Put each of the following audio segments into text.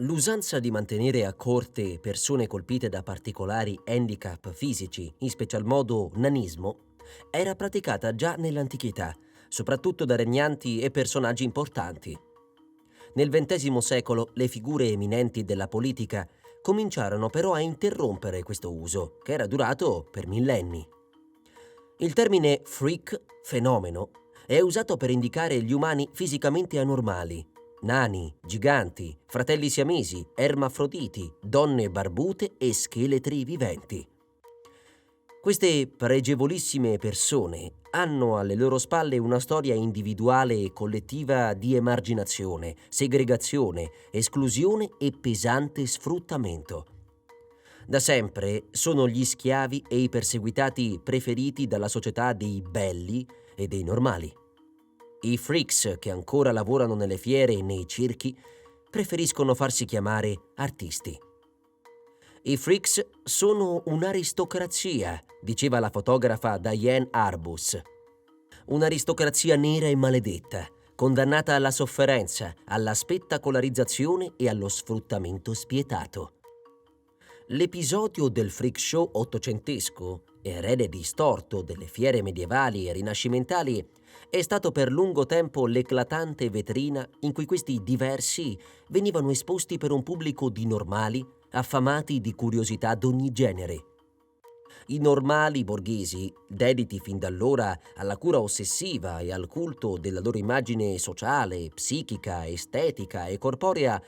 L'usanza di mantenere a corte persone colpite da particolari handicap fisici, in special modo nanismo, era praticata già nell'antichità, soprattutto da regnanti e personaggi importanti. Nel XX secolo le figure eminenti della politica cominciarono però a interrompere questo uso, che era durato per millenni. Il termine freak, fenomeno, è usato per indicare gli umani fisicamente anormali, nani, giganti, fratelli siamesi, ermafroditi, donne barbute e scheletri viventi. Queste pregevolissime persone hanno alle loro spalle una storia individuale e collettiva di emarginazione, segregazione, esclusione e pesante sfruttamento. Da sempre sono gli schiavi e i perseguitati preferiti dalla società dei belli e dei normali. I freaks che ancora lavorano nelle fiere e nei circhi preferiscono farsi chiamare artisti. I freaks sono un'aristocrazia, diceva la fotografa Diane Arbus. Un'aristocrazia nera e maledetta, condannata alla sofferenza, alla spettacolarizzazione e allo sfruttamento spietato. L'episodio del freak show ottocentesco, erede distorto delle fiere medievali e rinascimentali, è stato per lungo tempo l'eclatante vetrina in cui questi diversi venivano esposti per un pubblico di normali, affamati di curiosità d'ogni genere. I normali borghesi, dediti fin da allora alla cura ossessiva e al culto della loro immagine sociale, psichica, estetica e corporea,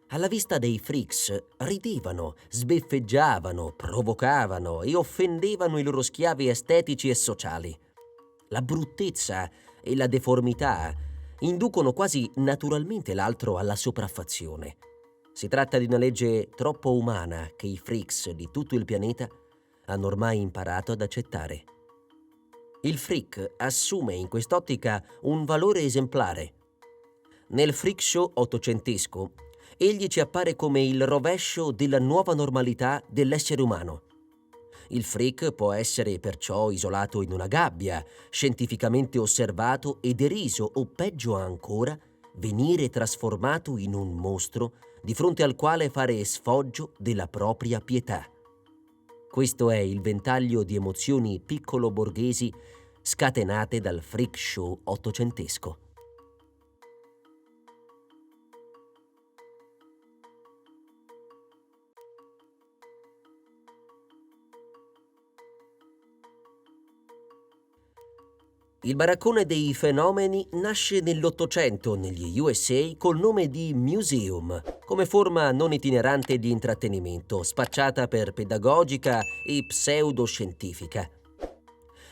alla vista dei freaks ridevano, sbeffeggiavano, provocavano e offendevano i loro schiavi estetici e sociali. La bruttezza e la deformità inducono quasi naturalmente l'altro alla sopraffazione. Si tratta di una legge troppo umana che i freaks di tutto il pianeta hanno ormai imparato ad accettare. Il freak assume in quest'ottica un valore esemplare. Nel freak show ottocentesco, egli ci appare come il rovescio della nuova normalità dell'essere umano. Il freak può essere perciò isolato in una gabbia, scientificamente osservato e deriso o peggio ancora, venire trasformato in un mostro di fronte al quale fare sfoggio della propria pietà. Questo è il ventaglio di emozioni piccolo borghesi scatenate dal freak show ottocentesco. Il baraccone dei fenomeni nasce nell'Ottocento negli USA col nome di museum, come forma non itinerante di intrattenimento, spacciata per pedagogica e pseudoscientifica.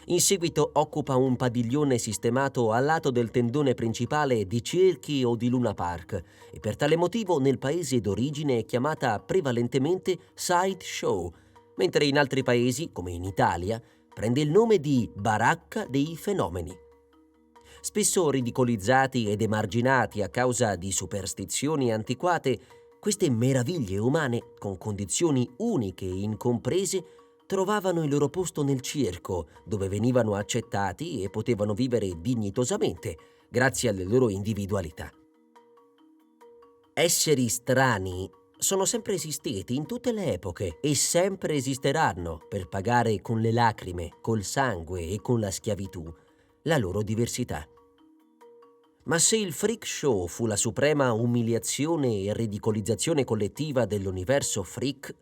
In seguito occupa un padiglione sistemato al lato del tendone principale di circhi o di Luna Park e per tale motivo nel paese d'origine è chiamata prevalentemente sideshow, mentre in altri paesi, come in Italia, prende il nome di baracca dei fenomeni. Spesso ridicolizzati ed emarginati a causa di superstizioni antiquate, queste meraviglie umane, con condizioni uniche e incomprese, trovavano il loro posto nel circo, dove venivano accettati e potevano vivere dignitosamente, grazie alle loro individualità. Esseri strani sono sempre esistiti in tutte le epoche e sempre esisteranno per pagare con le lacrime, col sangue e con la schiavitù la loro diversità. Ma se il freak show fu la suprema umiliazione e ridicolizzazione collettiva dell'universo freak,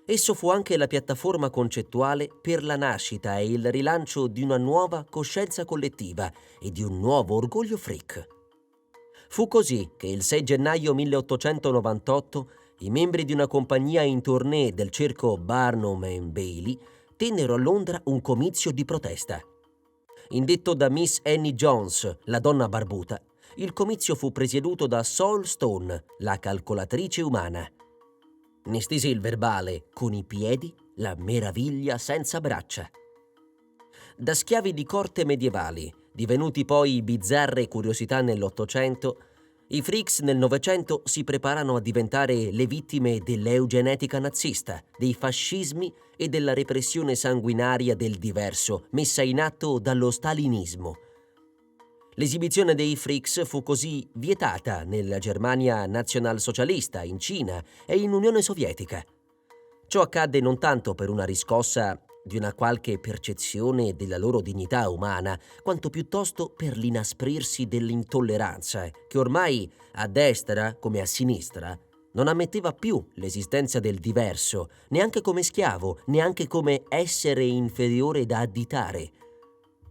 esso fu anche la piattaforma concettuale per la nascita e il rilancio di una nuova coscienza collettiva e di un nuovo orgoglio freak. Fu così che il 6 gennaio 1898 i membri di una compagnia in tournée del circo Barnum and Bailey tennero a Londra un comizio di protesta. Indetto da Miss Annie Jones, la donna barbuta, il comizio fu presieduto da Sol Stone, la calcolatrice umana. Ne stese il verbale, con i piedi, la meraviglia senza braccia. Da schiavi di corte medievali, divenuti poi bizzarre curiosità nell'Ottocento, i freaks nel Novecento si preparano a diventare le vittime dell'eugenetica nazista, dei fascismi e della repressione sanguinaria del diverso messa in atto dallo stalinismo. L'esibizione dei Freaks fu così vietata nella Germania nazionalsocialista, in Cina e in Unione Sovietica. Ciò accadde non tanto per una riscossa di una qualche percezione della loro dignità umana, quanto piuttosto per l'inasprirsi dell'intolleranza, che ormai a destra come a sinistra non ammetteva più l'esistenza del diverso, neanche come schiavo, neanche come essere inferiore da additare.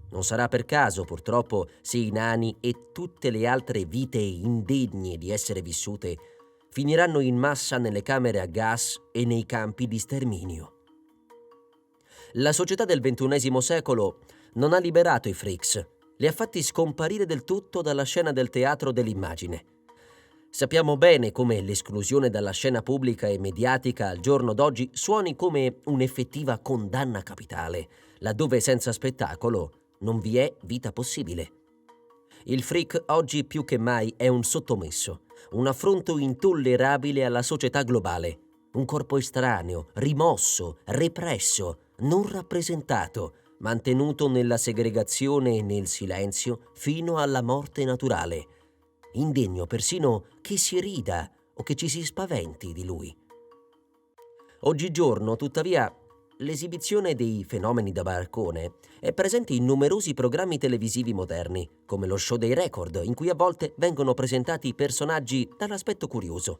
Non sarà per caso, purtroppo, se i nani e tutte le altre vite indegne di essere vissute finiranno in massa nelle camere a gas e nei campi di sterminio. La società del XXI secolo non ha liberato i freaks, li ha fatti scomparire del tutto dalla scena del teatro dell'immagine. Sappiamo bene come l'esclusione dalla scena pubblica e mediatica al giorno d'oggi suoni come un'effettiva condanna capitale, laddove senza spettacolo non vi è vita possibile. Il freak oggi più che mai è un sottomesso, un affronto intollerabile alla società globale, un corpo estraneo, rimosso, represso, non rappresentato, mantenuto nella segregazione e nel silenzio fino alla morte naturale, indegno persino che si rida o che ci si spaventi di lui. Oggigiorno, tuttavia, l'esibizione dei fenomeni da barcone è presente in numerosi programmi televisivi moderni, come lo show dei record, in cui a volte vengono presentati personaggi dall'aspetto curioso.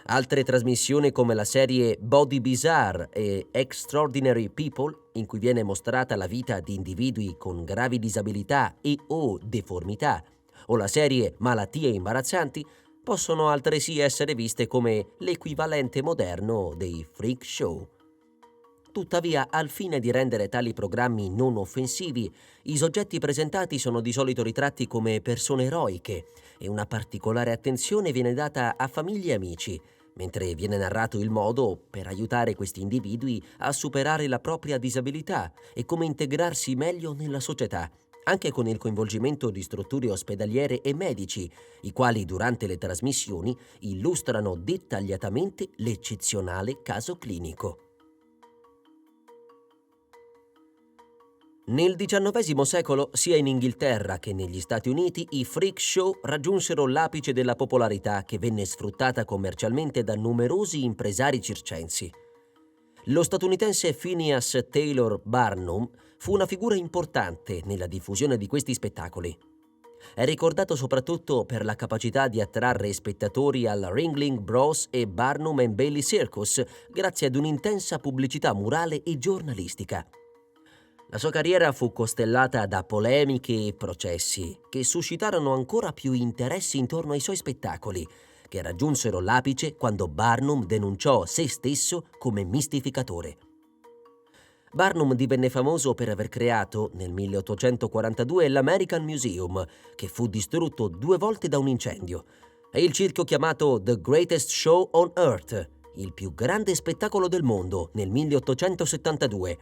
Altre trasmissioni come la serie Body Bizarre e Extraordinary People, in cui viene mostrata la vita di individui con gravi disabilità e o deformità, o la serie Malattie imbarazzanti, possono altresì essere viste come l'equivalente moderno dei freak show. Tuttavia, al fine di rendere tali programmi non offensivi, i soggetti presentati sono di solito ritratti come persone eroiche e una particolare attenzione viene data a famiglie e amici, mentre viene narrato il modo per aiutare questi individui a superare la propria disabilità e come integrarsi meglio nella società, anche con il coinvolgimento di strutture ospedaliere e medici, i quali durante le trasmissioni illustrano dettagliatamente l'eccezionale caso clinico. Nel XIX secolo, sia in Inghilterra che negli Stati Uniti, i freak show raggiunsero l'apice della popolarità che venne sfruttata commercialmente da numerosi impresari circensi. Lo statunitense Phineas Taylor Barnum fu una figura importante nella diffusione di questi spettacoli. È ricordato soprattutto per la capacità di attrarre spettatori al Ringling Bros e Barnum and Bailey Circus grazie ad un'intensa pubblicità murale e giornalistica. La sua carriera fu costellata da polemiche e processi che suscitarono ancora più interessi intorno ai suoi spettacoli, che raggiunsero l'apice quando Barnum denunciò se stesso come mistificatore. Barnum divenne famoso per aver creato, nel 1842, l'American Museum, che fu distrutto 2 volte da un incendio, e il circo chiamato The Greatest Show on Earth, il più grande spettacolo del mondo, nel 1872,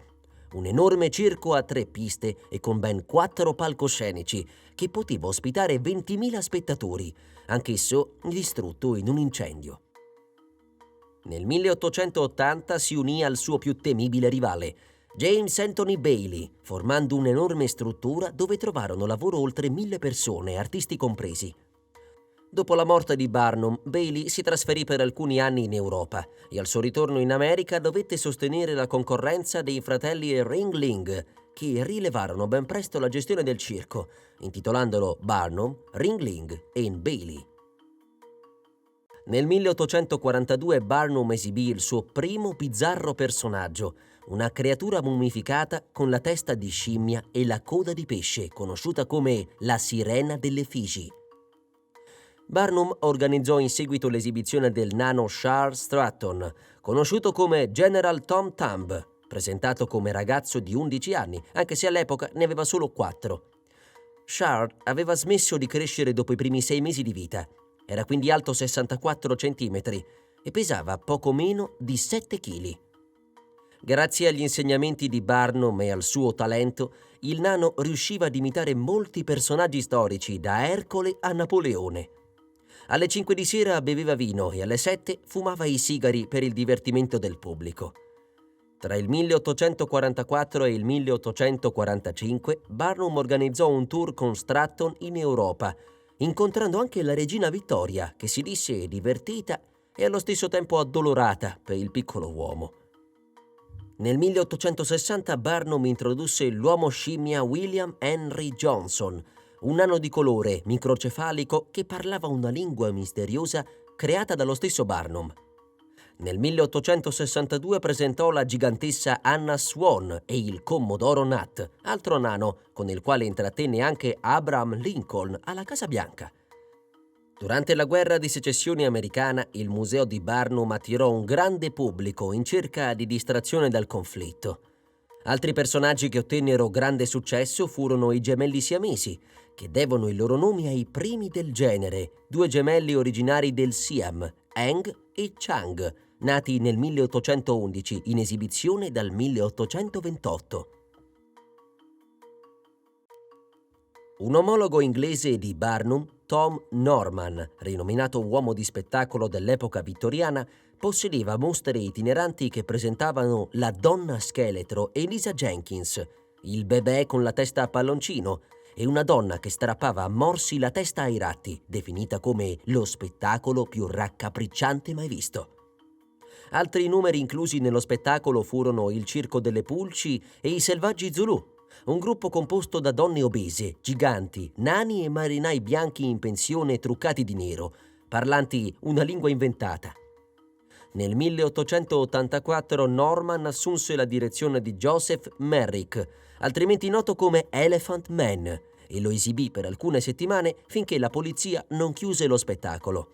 un enorme circo a 3 piste e con ben 4 palcoscenici che poteva ospitare 20.000 spettatori, anch'esso distrutto in un incendio. Nel 1880 si unì al suo più temibile rivale, James Anthony Bailey, formando un'enorme struttura dove trovarono lavoro oltre 1.000 persone, artisti compresi. Dopo la morte di Barnum, Bailey si trasferì per alcuni anni in Europa e al suo ritorno in America dovette sostenere la concorrenza dei fratelli Ringling, che rilevarono ben presto la gestione del circo, intitolandolo Barnum, Ringling and Bailey. Nel 1842 Barnum esibì il suo primo bizzarro personaggio, una creatura mummificata con la testa di scimmia e la coda di pesce, conosciuta come la Sirena delle Figi. Barnum organizzò in seguito l'esibizione del nano Charles Stratton, conosciuto come General Tom Thumb, presentato come ragazzo di 11 anni, anche se all'epoca ne aveva solo 4. Charles aveva smesso di crescere dopo i primi 6 mesi di vita. Era quindi alto 64 centimetri e pesava poco meno di 7 chili. Grazie agli insegnamenti di Barnum e al suo talento, il nano riusciva ad imitare molti personaggi storici, da Ercole a Napoleone. Alle 5 di sera beveva vino e alle 7 fumava i sigari per il divertimento del pubblico. Tra il 1844 e il 1845 Barnum organizzò un tour con Stratton in Europa, incontrando anche la regina Vittoria, che si disse divertita e allo stesso tempo addolorata per il piccolo uomo. Nel 1860 Barnum introdusse l'uomo scimmia William Henry Johnson, un nano di colore microcefalico che parlava una lingua misteriosa creata dallo stesso Barnum. Nel 1862 presentò la gigantessa Anna Swan e il Commodoro Nat, altro nano con il quale intrattenne anche Abraham Lincoln alla Casa Bianca. Durante la guerra di secessione americana, il museo di Barnum attirò un grande pubblico in cerca di distrazione dal conflitto. Altri personaggi che ottennero grande successo furono i gemelli siamesi, che devono i loro nomi ai primi del genere, due gemelli originari del Siam, Heng e Chang, nati nel 1811 in esibizione dal 1828. Un omologo inglese di Barnum, Tom Norman, rinominato uomo di spettacolo dell'epoca vittoriana, possedeva mostre itineranti che presentavano la donna scheletro Elisa Jenkins, il bebè con la testa a palloncino e una donna che strappava a morsi la testa ai ratti, definita come lo spettacolo più raccapricciante mai visto. Altri numeri inclusi nello spettacolo furono il Circo delle Pulci e i Selvaggi Zulù, un gruppo composto da donne obese, giganti, nani e marinai bianchi in pensione truccati di nero, parlanti una lingua inventata. Nel 1884 Norman assunse la direzione di Joseph Merrick, altrimenti noto come Elephant Man, e lo esibì per alcune settimane finché la polizia non chiuse lo spettacolo.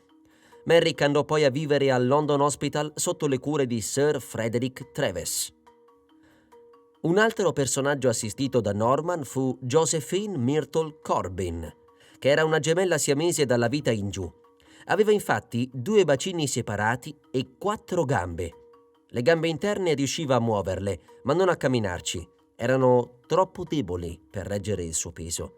Merrick andò poi a vivere al London Hospital sotto le cure di Sir Frederick Treves. Un altro personaggio assistito da Norman fu Josephine Myrtle Corbin, che era una gemella siamese dalla vita in giù. Aveva infatti 2 bacini separati e 4 gambe. Le gambe interne riusciva a muoverle, ma non a camminarci. Erano troppo deboli per reggere il suo peso.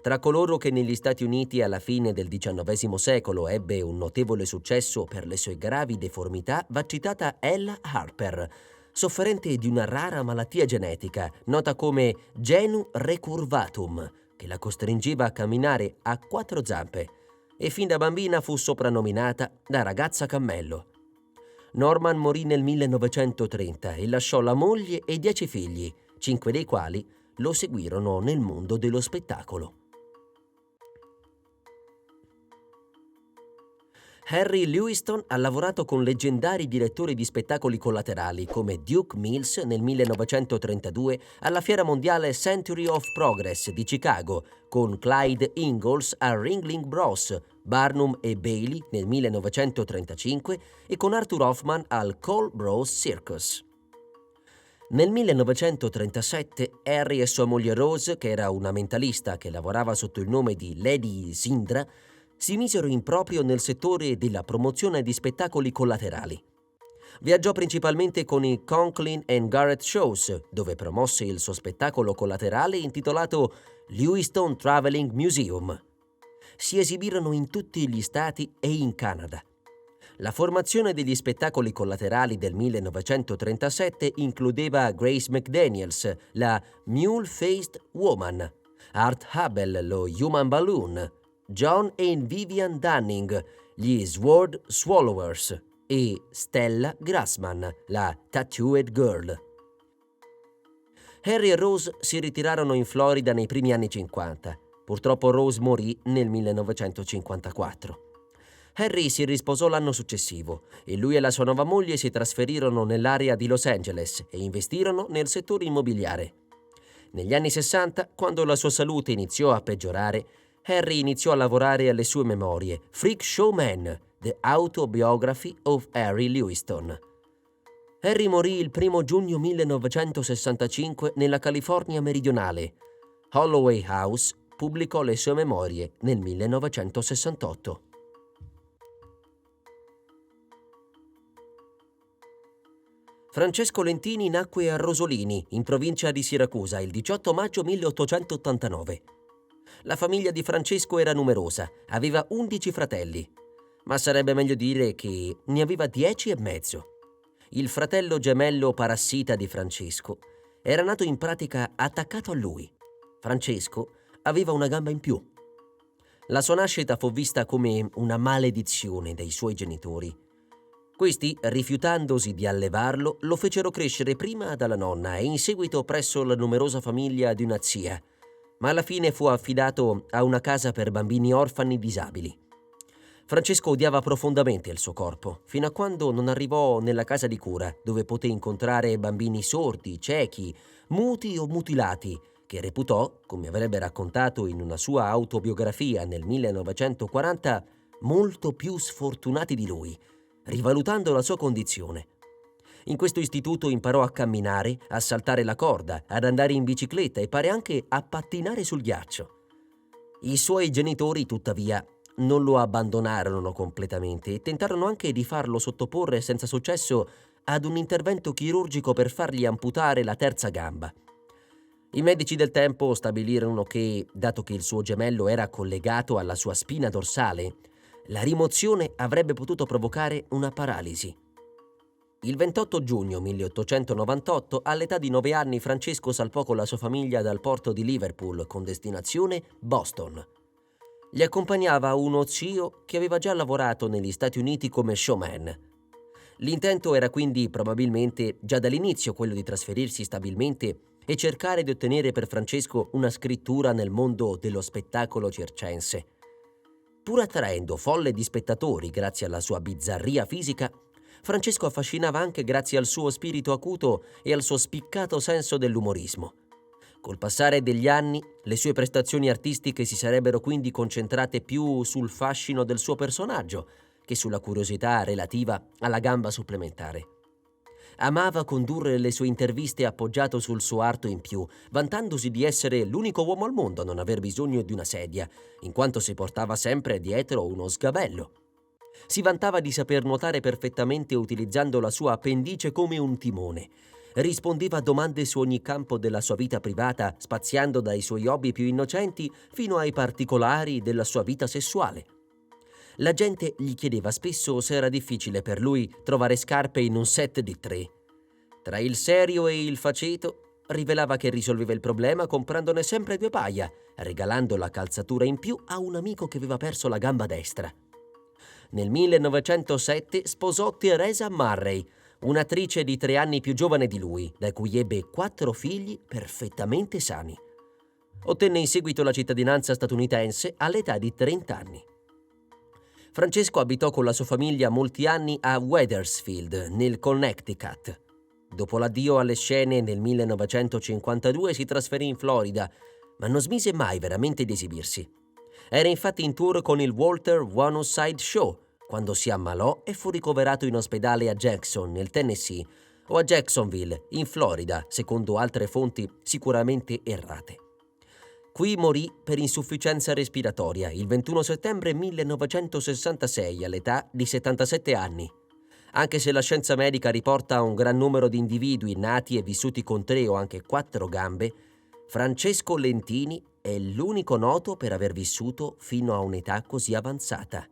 Tra coloro che negli Stati Uniti alla fine del XIX secolo ebbe un notevole successo per le sue gravi deformità va citata Ella Harper, sofferente di una rara malattia genetica nota come genu recurvatum, che la costringeva a camminare a 4 zampe, e fin da bambina fu soprannominata la ragazza cammello. Norman morì nel 1930 e lasciò la moglie e 10 figli, 5 dei quali lo seguirono nel mondo dello spettacolo. Harry Lewiston ha lavorato con leggendari direttori di spettacoli collaterali come Duke Mills nel 1932 alla Fiera Mondiale Century of Progress di Chicago, con Clyde Ingalls a Ringling Bros, Barnum e Bailey nel 1935 e con Arthur Hoffman al Cole Bros Circus. Nel 1937 Harry e sua moglie Rose, che era una mentalista che lavorava sotto il nome di Lady Sindra, si misero in proprio nel settore della promozione di spettacoli collaterali. Viaggiò principalmente con i Conklin and Garrett Shows, dove promosse il suo spettacolo collaterale intitolato Lewiston Traveling Museum. Si esibirono in tutti gli stati e in Canada. La formazione degli spettacoli collaterali del 1937 includeva Grace McDaniels, la Mule-Faced Woman, Art Hubble, lo Human Balloon, John e Vivian Dunning, gli Sword Swallowers, e Stella Grassman, la Tattooed Girl. Harry e Rose si ritirarono in Florida nei primi anni 50. Purtroppo Rose morì nel 1954. Harry si risposò l'anno successivo e lui e la sua nuova moglie si trasferirono nell'area di Los Angeles e investirono nel settore immobiliare. Negli anni 60, quando la sua salute iniziò a peggiorare, Harry iniziò a lavorare alle sue memorie, Freak Show Man, The Autobiography of Harry Lewiston. Harry morì il 1 giugno 1965 nella California meridionale. Holloway House pubblicò le sue memorie nel 1968. Francesco Lentini nacque a Rosolini, in provincia di Siracusa, il 18 maggio 1889. La famiglia di Francesco era numerosa, aveva 11 fratelli, ma sarebbe meglio dire che ne aveva 10 e mezzo. il fratello gemello parassita di Francesco, era nato in pratica attaccato a lui. Francesco aveva una gamba in più. La sua nascita fu vista come una maledizione dai suoi genitori. Questi, rifiutandosi di allevarlo, lo fecero crescere prima dalla nonna e in seguito presso la numerosa famiglia di una zia, ma alla fine fu affidato a una casa per bambini orfani disabili. Francesco odiava profondamente il suo corpo, fino a quando non arrivò nella casa di cura, dove poté incontrare bambini sordi, ciechi, muti o mutilati, che reputò, come avrebbe raccontato in una sua autobiografia nel 1940, molto più sfortunati di lui, rivalutando la sua condizione. In questo istituto imparò a camminare, a saltare la corda, ad andare in bicicletta e pare anche a pattinare sul ghiaccio. I suoi genitori, tuttavia, non lo abbandonarono completamente e tentarono anche di farlo sottoporre senza successo ad un intervento chirurgico per fargli amputare la terza gamba. I medici del tempo stabilirono che, dato che il suo gemello era collegato alla sua spina dorsale, la rimozione avrebbe potuto provocare una paralisi. Il 28 giugno 1898, all'età di 9 anni, Francesco salpò con la sua famiglia dal porto di Liverpool con destinazione Boston. Gli accompagnava uno zio che aveva già lavorato negli Stati Uniti come showman. L'intento era quindi probabilmente già dall'inizio quello di trasferirsi stabilmente e cercare di ottenere per Francesco una scrittura nel mondo dello spettacolo circense. Pur attraendo folle di spettatori grazie alla sua bizzarria fisica, Francesco affascinava anche grazie al suo spirito acuto e al suo spiccato senso dell'umorismo. Col passare degli anni, le sue prestazioni artistiche si sarebbero quindi concentrate più sul fascino del suo personaggio che sulla curiosità relativa alla gamba supplementare. Amava condurre le sue interviste appoggiato sul suo arto in più, vantandosi di essere l'unico uomo al mondo a non aver bisogno di una sedia, in quanto si portava sempre dietro uno sgabello. Si vantava di saper nuotare perfettamente utilizzando la sua appendice come un timone. Rispondeva a domande su ogni campo della sua vita privata, spaziando dai suoi hobby più innocenti fino ai particolari della sua vita sessuale. La gente gli chiedeva spesso se era difficile per lui trovare scarpe in un set di 3. Tra il serio e il faceto, rivelava che risolveva il problema comprandone sempre 2 paia, regalando la calzatura in più a un amico che aveva perso la gamba destra. Nel 1907 sposò Teresa Murray, un'attrice di 3 anni più giovane di lui, da cui ebbe 4 figli perfettamente sani. Ottenne in seguito la cittadinanza statunitense all'età di 30 anni. Francesco abitò con la sua famiglia molti anni a Wethersfield, nel Connecticut. Dopo l'addio alle scene nel 1952 si trasferì in Florida, ma non smise mai veramente di esibirsi. Era infatti in tour con il Walter One-Side Show, quando si ammalò e fu ricoverato in ospedale a Jackson, nel Tennessee, o a Jacksonville, in Florida, secondo altre fonti sicuramente errate. Qui morì per insufficienza respiratoria il 21 settembre 1966 all'età di 77 anni. Anche se la scienza medica riporta un gran numero di individui nati e vissuti con 3 o anche 4 gambe, Francesco Lentini è l'unico noto per aver vissuto fino a un'età così avanzata.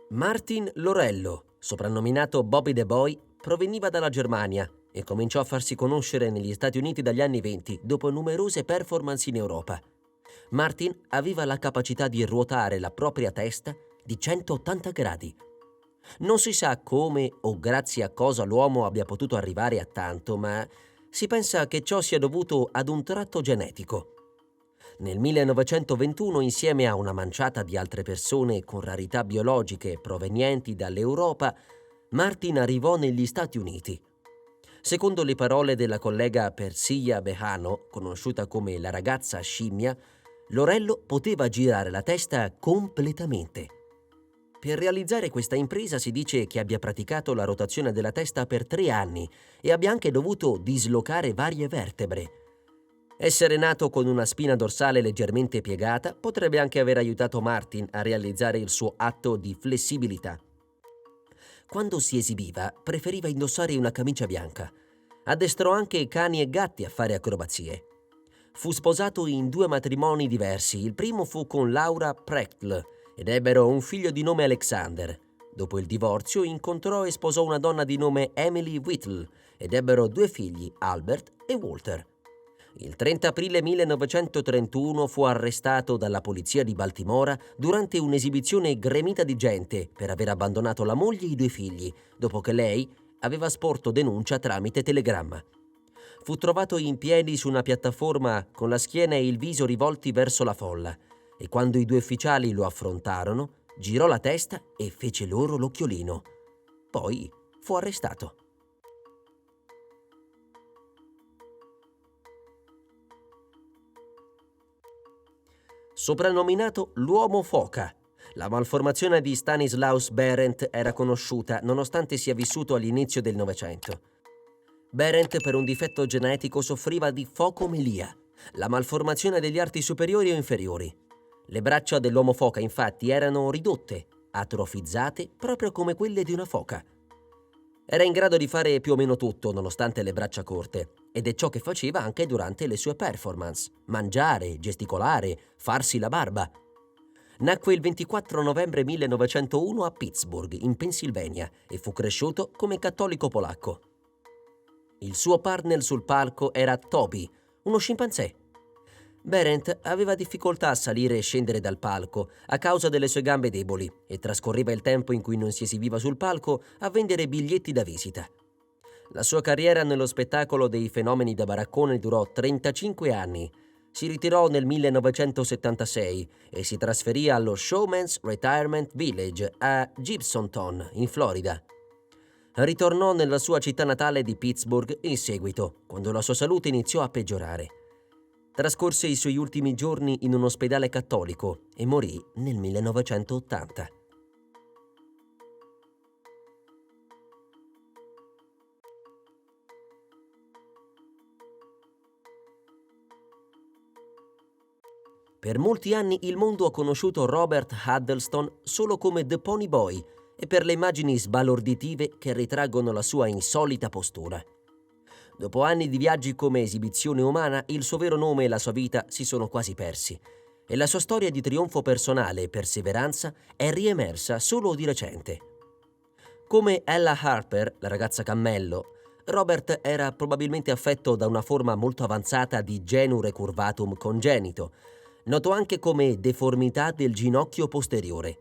Martin Lorello, soprannominato Bobby the Boy, proveniva dalla Germania e cominciò a farsi conoscere negli Stati Uniti dagli anni '20 dopo numerose performance in Europa. Martin aveva la capacità di ruotare la propria testa di 180 gradi. Non si sa come o grazie a cosa l'uomo abbia potuto arrivare a tanto, ma si pensa che ciò sia dovuto ad un tratto genetico. Nel 1921, insieme a una manciata di altre persone con rarità biologiche provenienti dall'Europa, Martin arrivò negli Stati Uniti. Secondo le parole della collega Persia Behano, conosciuta come la ragazza scimmia, Lorello poteva girare la testa completamente. Per realizzare questa impresa si dice che abbia praticato la rotazione della testa per 3 anni e abbia anche dovuto dislocare varie vertebre. Essere nato con una spina dorsale leggermente piegata potrebbe anche aver aiutato Martin a realizzare il suo atto di flessibilità. Quando si esibiva, preferiva indossare una camicia bianca. Addestrò anche cani e gatti a fare acrobazie. Fu sposato in 2 matrimoni diversi. Il primo fu con Laura Prechtl ed ebbero un figlio di nome Alexander. Dopo il divorzio incontrò e sposò una donna di nome Emily Whittle ed ebbero 2 figli, Albert e Walter. Il 30 aprile 1931 fu arrestato dalla polizia di Baltimora durante un'esibizione gremita di gente per aver abbandonato la moglie e i 2 figli, dopo che lei aveva sporto denuncia tramite telegramma. Fu trovato in piedi su una piattaforma con la schiena e il viso rivolti verso la folla e quando i 2 ufficiali lo affrontarono, girò la testa e fece loro l'occhiolino. Poi fu arrestato. Soprannominato l'uomo foca, la malformazione di Stanislaus Berendt era conosciuta nonostante sia vissuto all'inizio del Novecento. Berendt per un difetto genetico soffriva di focomelia, la malformazione degli arti superiori o inferiori. Le braccia dell'uomo foca infatti erano ridotte, atrofizzate proprio come quelle di una foca. Era in grado di fare più o meno tutto nonostante le braccia corte, ed è ciò che faceva anche durante le sue performance: mangiare, gesticolare, farsi la barba. Nacque il 24 novembre 1901 a Pittsburgh, in Pennsylvania, e fu cresciuto come cattolico polacco. Il suo partner sul palco era Toby, uno scimpanzé. Berendt aveva difficoltà a salire e scendere dal palco a causa delle sue gambe deboli e trascorreva il tempo in cui non si esibiva sul palco a vendere biglietti da visita. La sua carriera nello spettacolo dei fenomeni da baraccone durò 35 anni. Si ritirò nel 1976 e si trasferì allo Showman's Retirement Village a Gibsonton, in Florida. Ritornò nella sua città natale di Pittsburgh in seguito, quando la sua salute iniziò a peggiorare. Trascorse i suoi ultimi giorni in un ospedale cattolico e morì nel 1980. Per molti anni il mondo ha conosciuto Robert Huddleston solo come The Pony Boy e per le immagini sbalorditive che ritraggono la sua insolita postura. Dopo anni di viaggi come esibizione umana, il suo vero nome e la sua vita si sono quasi persi e la sua storia di trionfo personale e perseveranza è riemersa solo di recente. Come Ella Harper, la ragazza cammello, Robert era probabilmente affetto da una forma molto avanzata di genure curvatum congenito, noto anche come deformità del ginocchio posteriore.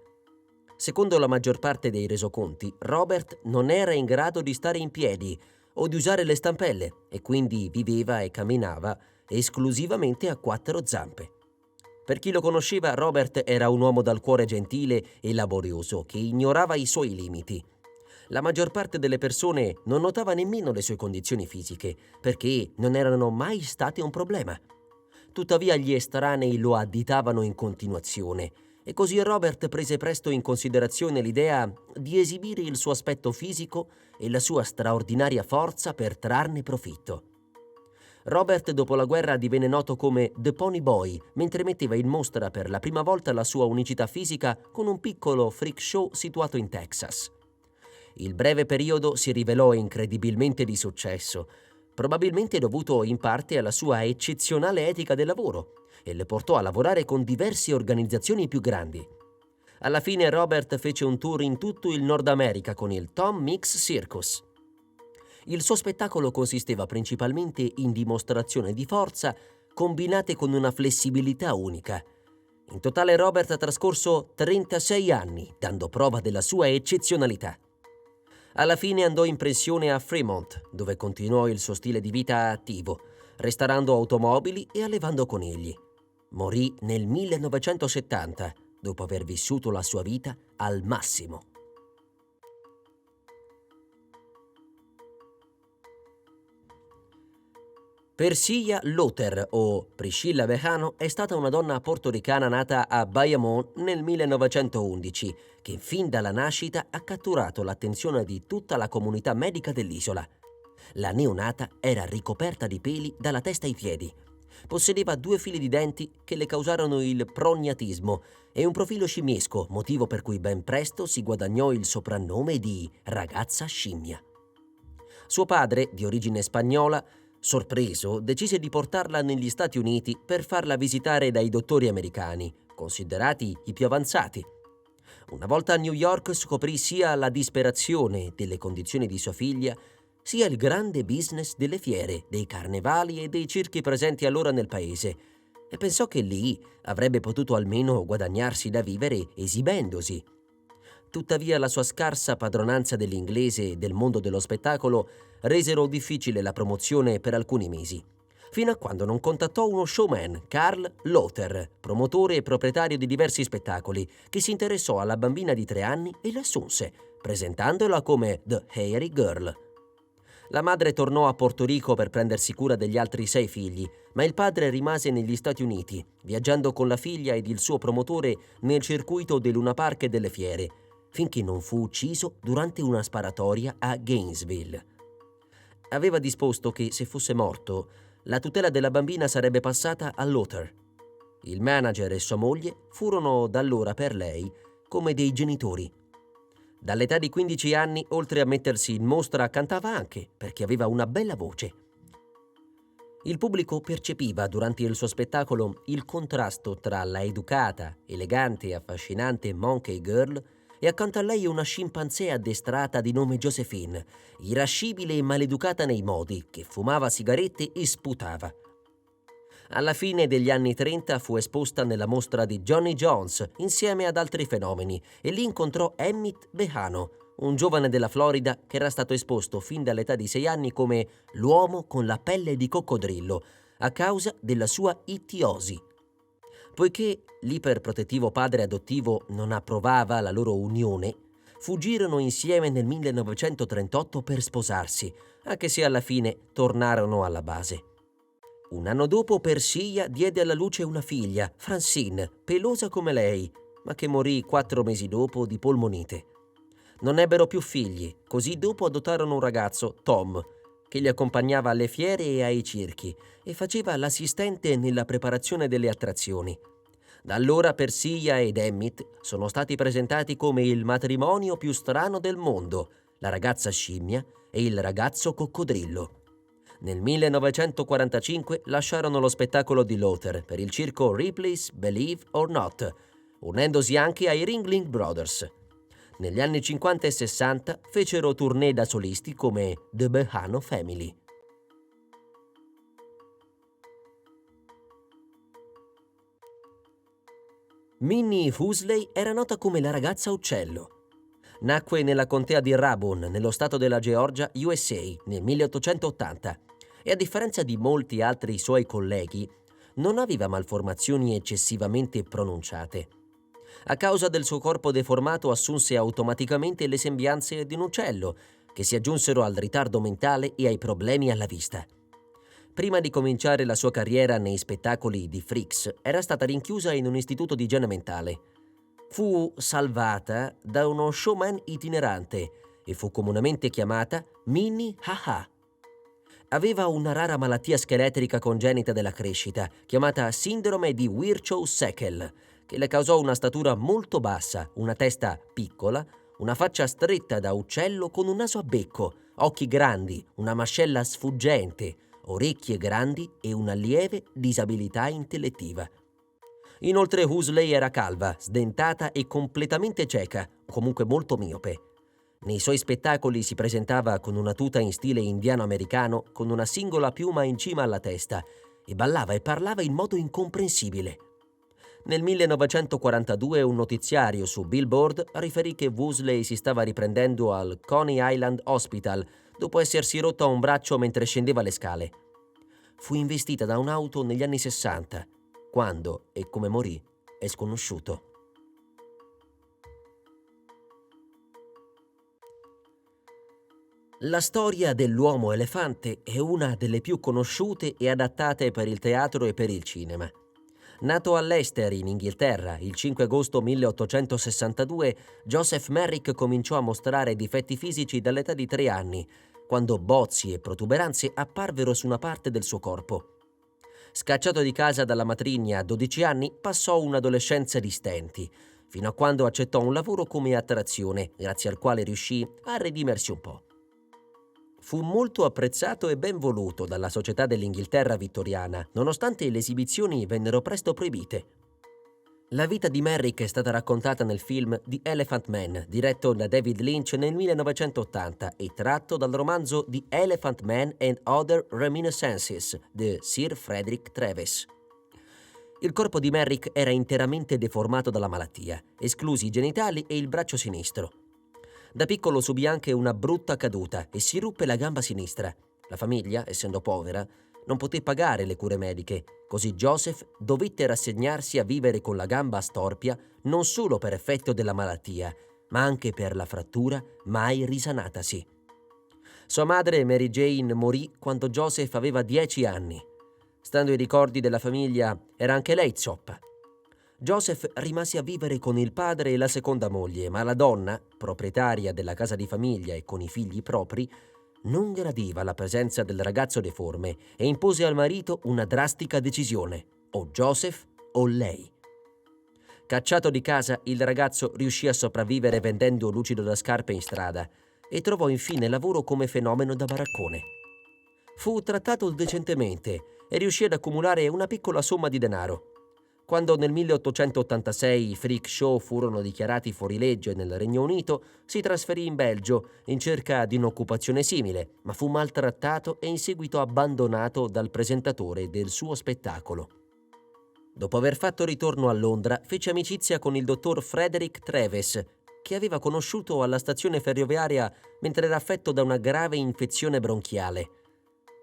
Secondo la maggior parte dei resoconti, Robert non era in grado di stare in piedi o di usare le stampelle e quindi viveva e camminava esclusivamente a 4 zampe. Per chi lo conosceva, Robert era un uomo dal cuore gentile e laborioso che ignorava i suoi limiti. La maggior parte delle persone non notava nemmeno le sue condizioni fisiche perché non erano mai state un problema. Tuttavia gli estranei lo additavano in continuazione e così Robert prese presto in considerazione l'idea di esibire il suo aspetto fisico e la sua straordinaria forza per trarne profitto. Robert dopo la guerra divenne noto come The Pony Boy mentre metteva in mostra per la prima volta la sua unicità fisica con un piccolo freak show situato in Texas. Il breve periodo si rivelò incredibilmente di successo, probabilmente dovuto in parte alla sua eccezionale etica del lavoro, e le portò a lavorare con diverse organizzazioni più grandi. Alla fine Robert fece un tour in tutto il Nord America con il Tom Mix Circus. Il suo spettacolo consisteva principalmente in dimostrazioni di forza combinate con una flessibilità unica. In totale Robert ha trascorso 36 anni dando prova della sua eccezionalità. Alla fine andò in pensione a Fremont, dove continuò il suo stile di vita attivo, restaurando automobili e allevando conigli. Morì nel 1970, dopo aver vissuto la sua vita al massimo. Persilla Luther, o Priscilla Vejano, è stata una donna portoricana nata a Bayamón nel 1911, che fin dalla nascita ha catturato l'attenzione di tutta la comunità medica dell'isola. La neonata era ricoperta di peli dalla testa ai piedi. Possedeva 2 fili di denti che le causarono il prognatismo e un profilo scimmiesco, motivo per cui ben presto si guadagnò il soprannome di ragazza scimmia. Suo padre, di origine spagnola, sorpreso, decise di portarla negli Stati Uniti per farla visitare dai dottori americani, considerati i più avanzati. Una volta a New York scoprì sia la disperazione delle condizioni di sua figlia, sia il grande business delle fiere, dei carnevali e dei circhi presenti allora nel paese, e pensò che lì avrebbe potuto almeno guadagnarsi da vivere esibendosi. Tuttavia la sua scarsa padronanza dell'inglese e del mondo dello spettacolo resero difficile la promozione per alcuni mesi, fino a quando non contattò uno showman, Karl Lothar, promotore e proprietario di diversi spettacoli, che si interessò alla bambina di 3 anni e l'assunse, presentandola come The Hairy Girl. La madre tornò a Porto Rico per prendersi cura degli altri 6 figli, ma il padre rimase negli Stati Uniti, viaggiando con la figlia ed il suo promotore nel circuito dei Luna Park e delle fiere, finché non fu ucciso durante una sparatoria a Gainesville. Aveva disposto che, se fosse morto, la tutela della bambina sarebbe passata a Lothar. Il manager e sua moglie furono da allora per lei come dei genitori. Dall'età di 15 anni, oltre a mettersi in mostra, cantava anche, perché aveva una bella voce. Il pubblico percepiva durante il suo spettacolo il contrasto tra la educata, elegante e affascinante Monkey Girl e accanto a lei una scimpanzé addestrata di nome Josephine, irascibile e maleducata nei modi, che fumava sigarette e sputava. Alla fine degli anni 30 fu esposta nella mostra di Johnny Jones insieme ad altri fenomeni e lì incontrò Emmett Behano, un giovane della Florida che era stato esposto fin dall'età di 6 anni come l'uomo con la pelle di coccodrillo a causa della sua ittiosi. Poiché l'iperprotettivo padre adottivo non approvava la loro unione, fuggirono insieme nel 1938 per sposarsi, anche se alla fine tornarono alla base. Un anno dopo Persia diede alla luce una figlia, Francine, pelosa come lei, ma che morì 4 mesi dopo di polmonite. Non ebbero più figli, così dopo adottarono un ragazzo, Tom, che li accompagnava alle fiere e ai circhi e faceva l'assistente nella preparazione delle attrazioni. Da allora Persia ed Emmett sono stati presentati come il matrimonio più strano del mondo, la ragazza scimmia e il ragazzo coccodrillo. Nel 1945 lasciarono lo spettacolo di Lothar per il circo Ripley's Believe or Not, unendosi anche ai Ringling Brothers. Negli anni 50 e 60 fecero tournée da solisti come The Behano Family. Minnie Huxley era nota come la ragazza uccello. Nacque nella contea di Rabun, nello stato della Georgia, USA, nel 1880 e a differenza di molti altri suoi colleghi, non aveva malformazioni eccessivamente pronunciate. A causa del suo corpo deformato assunse automaticamente le sembianze di un uccello, che si aggiunsero al ritardo mentale e ai problemi alla vista. Prima di cominciare la sua carriera nei spettacoli di Freaks, era stata rinchiusa in un istituto di igiene mentale. Fu salvata da uno showman itinerante e fu comunemente chiamata Minnie Ha-Ha. Aveva una rara malattia scheletrica congenita della crescita, chiamata sindrome di Virchow-Seckel, che le causò una statura molto bassa, una testa piccola, una faccia stretta da uccello con un naso a becco, occhi grandi, una mascella sfuggente, orecchie grandi e una lieve disabilità intellettiva. Inoltre Huxley era calva, sdentata e completamente cieca, comunque molto miope. Nei suoi spettacoli si presentava con una tuta in stile indiano-americano con una singola piuma in cima alla testa e ballava e parlava in modo incomprensibile. Nel 1942 un notiziario su Billboard riferì che Huxley si stava riprendendo al Coney Island Hospital dopo essersi rotto a un braccio mentre scendeva le scale. Fu investita da un'auto negli anni 60. Quando e come morì è sconosciuto. La storia dell'uomo elefante è una delle più conosciute e adattate per il teatro e per il cinema. Nato a Leicester, in Inghilterra, il 5 agosto 1862, Joseph Merrick cominciò a mostrare difetti fisici dall'età di 3 anni, quando bozzi e protuberanze apparvero su una parte del suo corpo. Scacciato di casa dalla matrigna a 12 anni, passò un'adolescenza di stenti, fino a quando accettò un lavoro come attrazione, grazie al quale riuscì a redimersi un po'. Fu molto apprezzato e ben voluto dalla società dell'Inghilterra vittoriana, nonostante le esibizioni vennero presto proibite. La vita di Merrick è stata raccontata nel film The Elephant Man, diretto da David Lynch nel 1980 e tratto dal romanzo The Elephant Man and Other Reminiscences di Sir Frederick Travis. Il corpo di Merrick era interamente deformato dalla malattia, esclusi i genitali e il braccio sinistro. Da piccolo subì anche una brutta caduta e si ruppe la gamba sinistra. La famiglia, essendo povera, non poté pagare le cure mediche, così Joseph dovette rassegnarsi a vivere con la gamba storpia non solo per effetto della malattia, ma anche per la frattura mai risanatasi. Sua madre, Mary Jane, morì quando Joseph aveva 10 anni. Stando ai ricordi della famiglia, era anche lei zoppa. Joseph rimase a vivere con il padre e la seconda moglie, ma la donna, proprietaria della casa di famiglia e con i figli propri, non gradiva la presenza del ragazzo deforme e impose al marito una drastica decisione: o Joseph o lei. Cacciato di casa, il ragazzo riuscì a sopravvivere vendendo lucido da scarpe in strada e trovò infine lavoro come fenomeno da baraccone. Fu trattato decentemente e riuscì ad accumulare una piccola somma di denaro. Quando nel 1886 i freak show furono dichiarati fuorilegge nel Regno Unito, si trasferì in Belgio in cerca di un'occupazione simile, ma fu maltrattato e in seguito abbandonato dal presentatore del suo spettacolo. Dopo aver fatto ritorno a Londra, fece amicizia con il dottor Frederick Travis, che aveva conosciuto alla stazione ferroviaria mentre era affetto da una grave infezione bronchiale.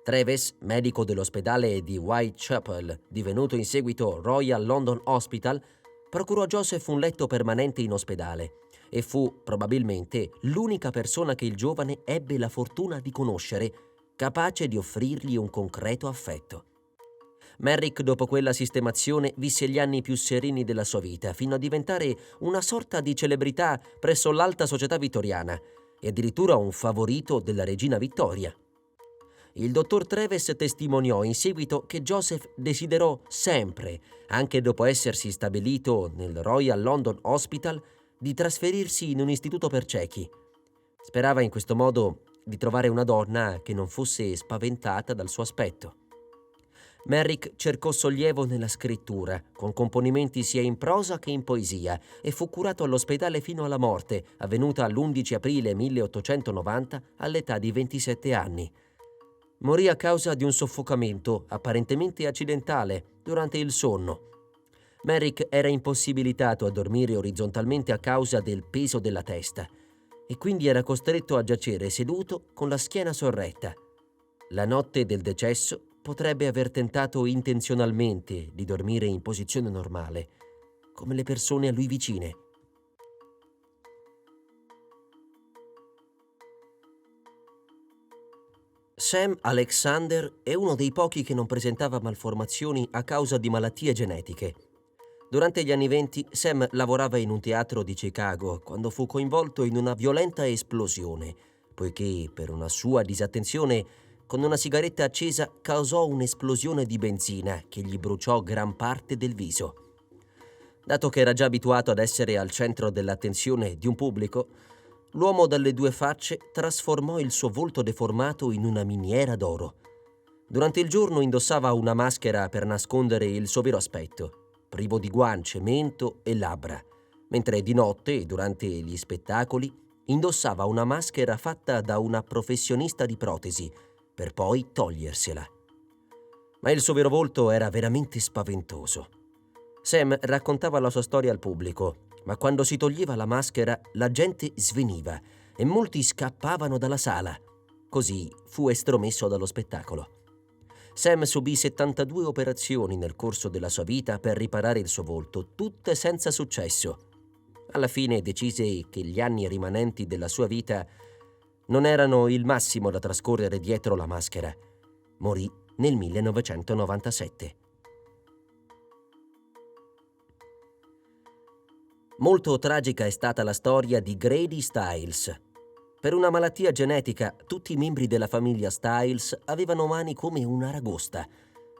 Travis, medico dell'ospedale di Whitechapel, divenuto in seguito Royal London Hospital, procurò a Joseph un letto permanente in ospedale e fu probabilmente l'unica persona che il giovane ebbe la fortuna di conoscere, capace di offrirgli un concreto affetto. Merrick, dopo quella sistemazione, visse gli anni più sereni della sua vita, fino a diventare una sorta di celebrità presso l'alta società vittoriana e addirittura un favorito della regina Vittoria. Il dottor Travis testimoniò in seguito che Joseph desiderò sempre, anche dopo essersi stabilito nel Royal London Hospital, di trasferirsi in un istituto per ciechi. Sperava in questo modo di trovare una donna che non fosse spaventata dal suo aspetto. Merrick cercò sollievo nella scrittura, con componimenti sia in prosa che in poesia, e fu curato all'ospedale fino alla morte, avvenuta l'11 aprile 1890 all'età di 27 anni. Morì a causa di un soffocamento, apparentemente accidentale, durante il sonno. Merrick era impossibilitato a dormire orizzontalmente a causa del peso della testa e quindi era costretto a giacere seduto con la schiena sorretta. La notte del decesso potrebbe aver tentato intenzionalmente di dormire in posizione normale, come le persone a lui vicine. Sam Alexander è uno dei pochi che non presentava malformazioni a causa di malattie genetiche. Durante gli anni '20 Sam lavorava in un teatro di Chicago quando fu coinvolto in una violenta esplosione, poiché per una sua disattenzione con una sigaretta accesa causò un'esplosione di benzina che gli bruciò gran parte del viso. Dato che era già abituato ad essere al centro dell'attenzione di un pubblico, l'uomo dalle due facce trasformò il suo volto deformato in una miniera d'oro. Durante il giorno indossava una maschera per nascondere il suo vero aspetto, privo di guance, mento e labbra, mentre di notte, durante gli spettacoli, indossava una maschera fatta da una professionista di protesi, per poi togliersela. Ma il suo vero volto era veramente spaventoso. Sam raccontava la sua storia al pubblico, ma quando si toglieva la maschera la gente sveniva e molti scappavano dalla sala. Così fu estromesso dallo spettacolo. Sam subì 72 operazioni nel corso della sua vita per riparare il suo volto, tutte senza successo. Alla fine decise che gli anni rimanenti della sua vita non erano il massimo da trascorrere dietro la maschera. Morì nel 1997. Molto tragica è stata la storia di Grady Stiles. Per una malattia genetica, tutti i membri della famiglia Stiles avevano mani come un'aragosta.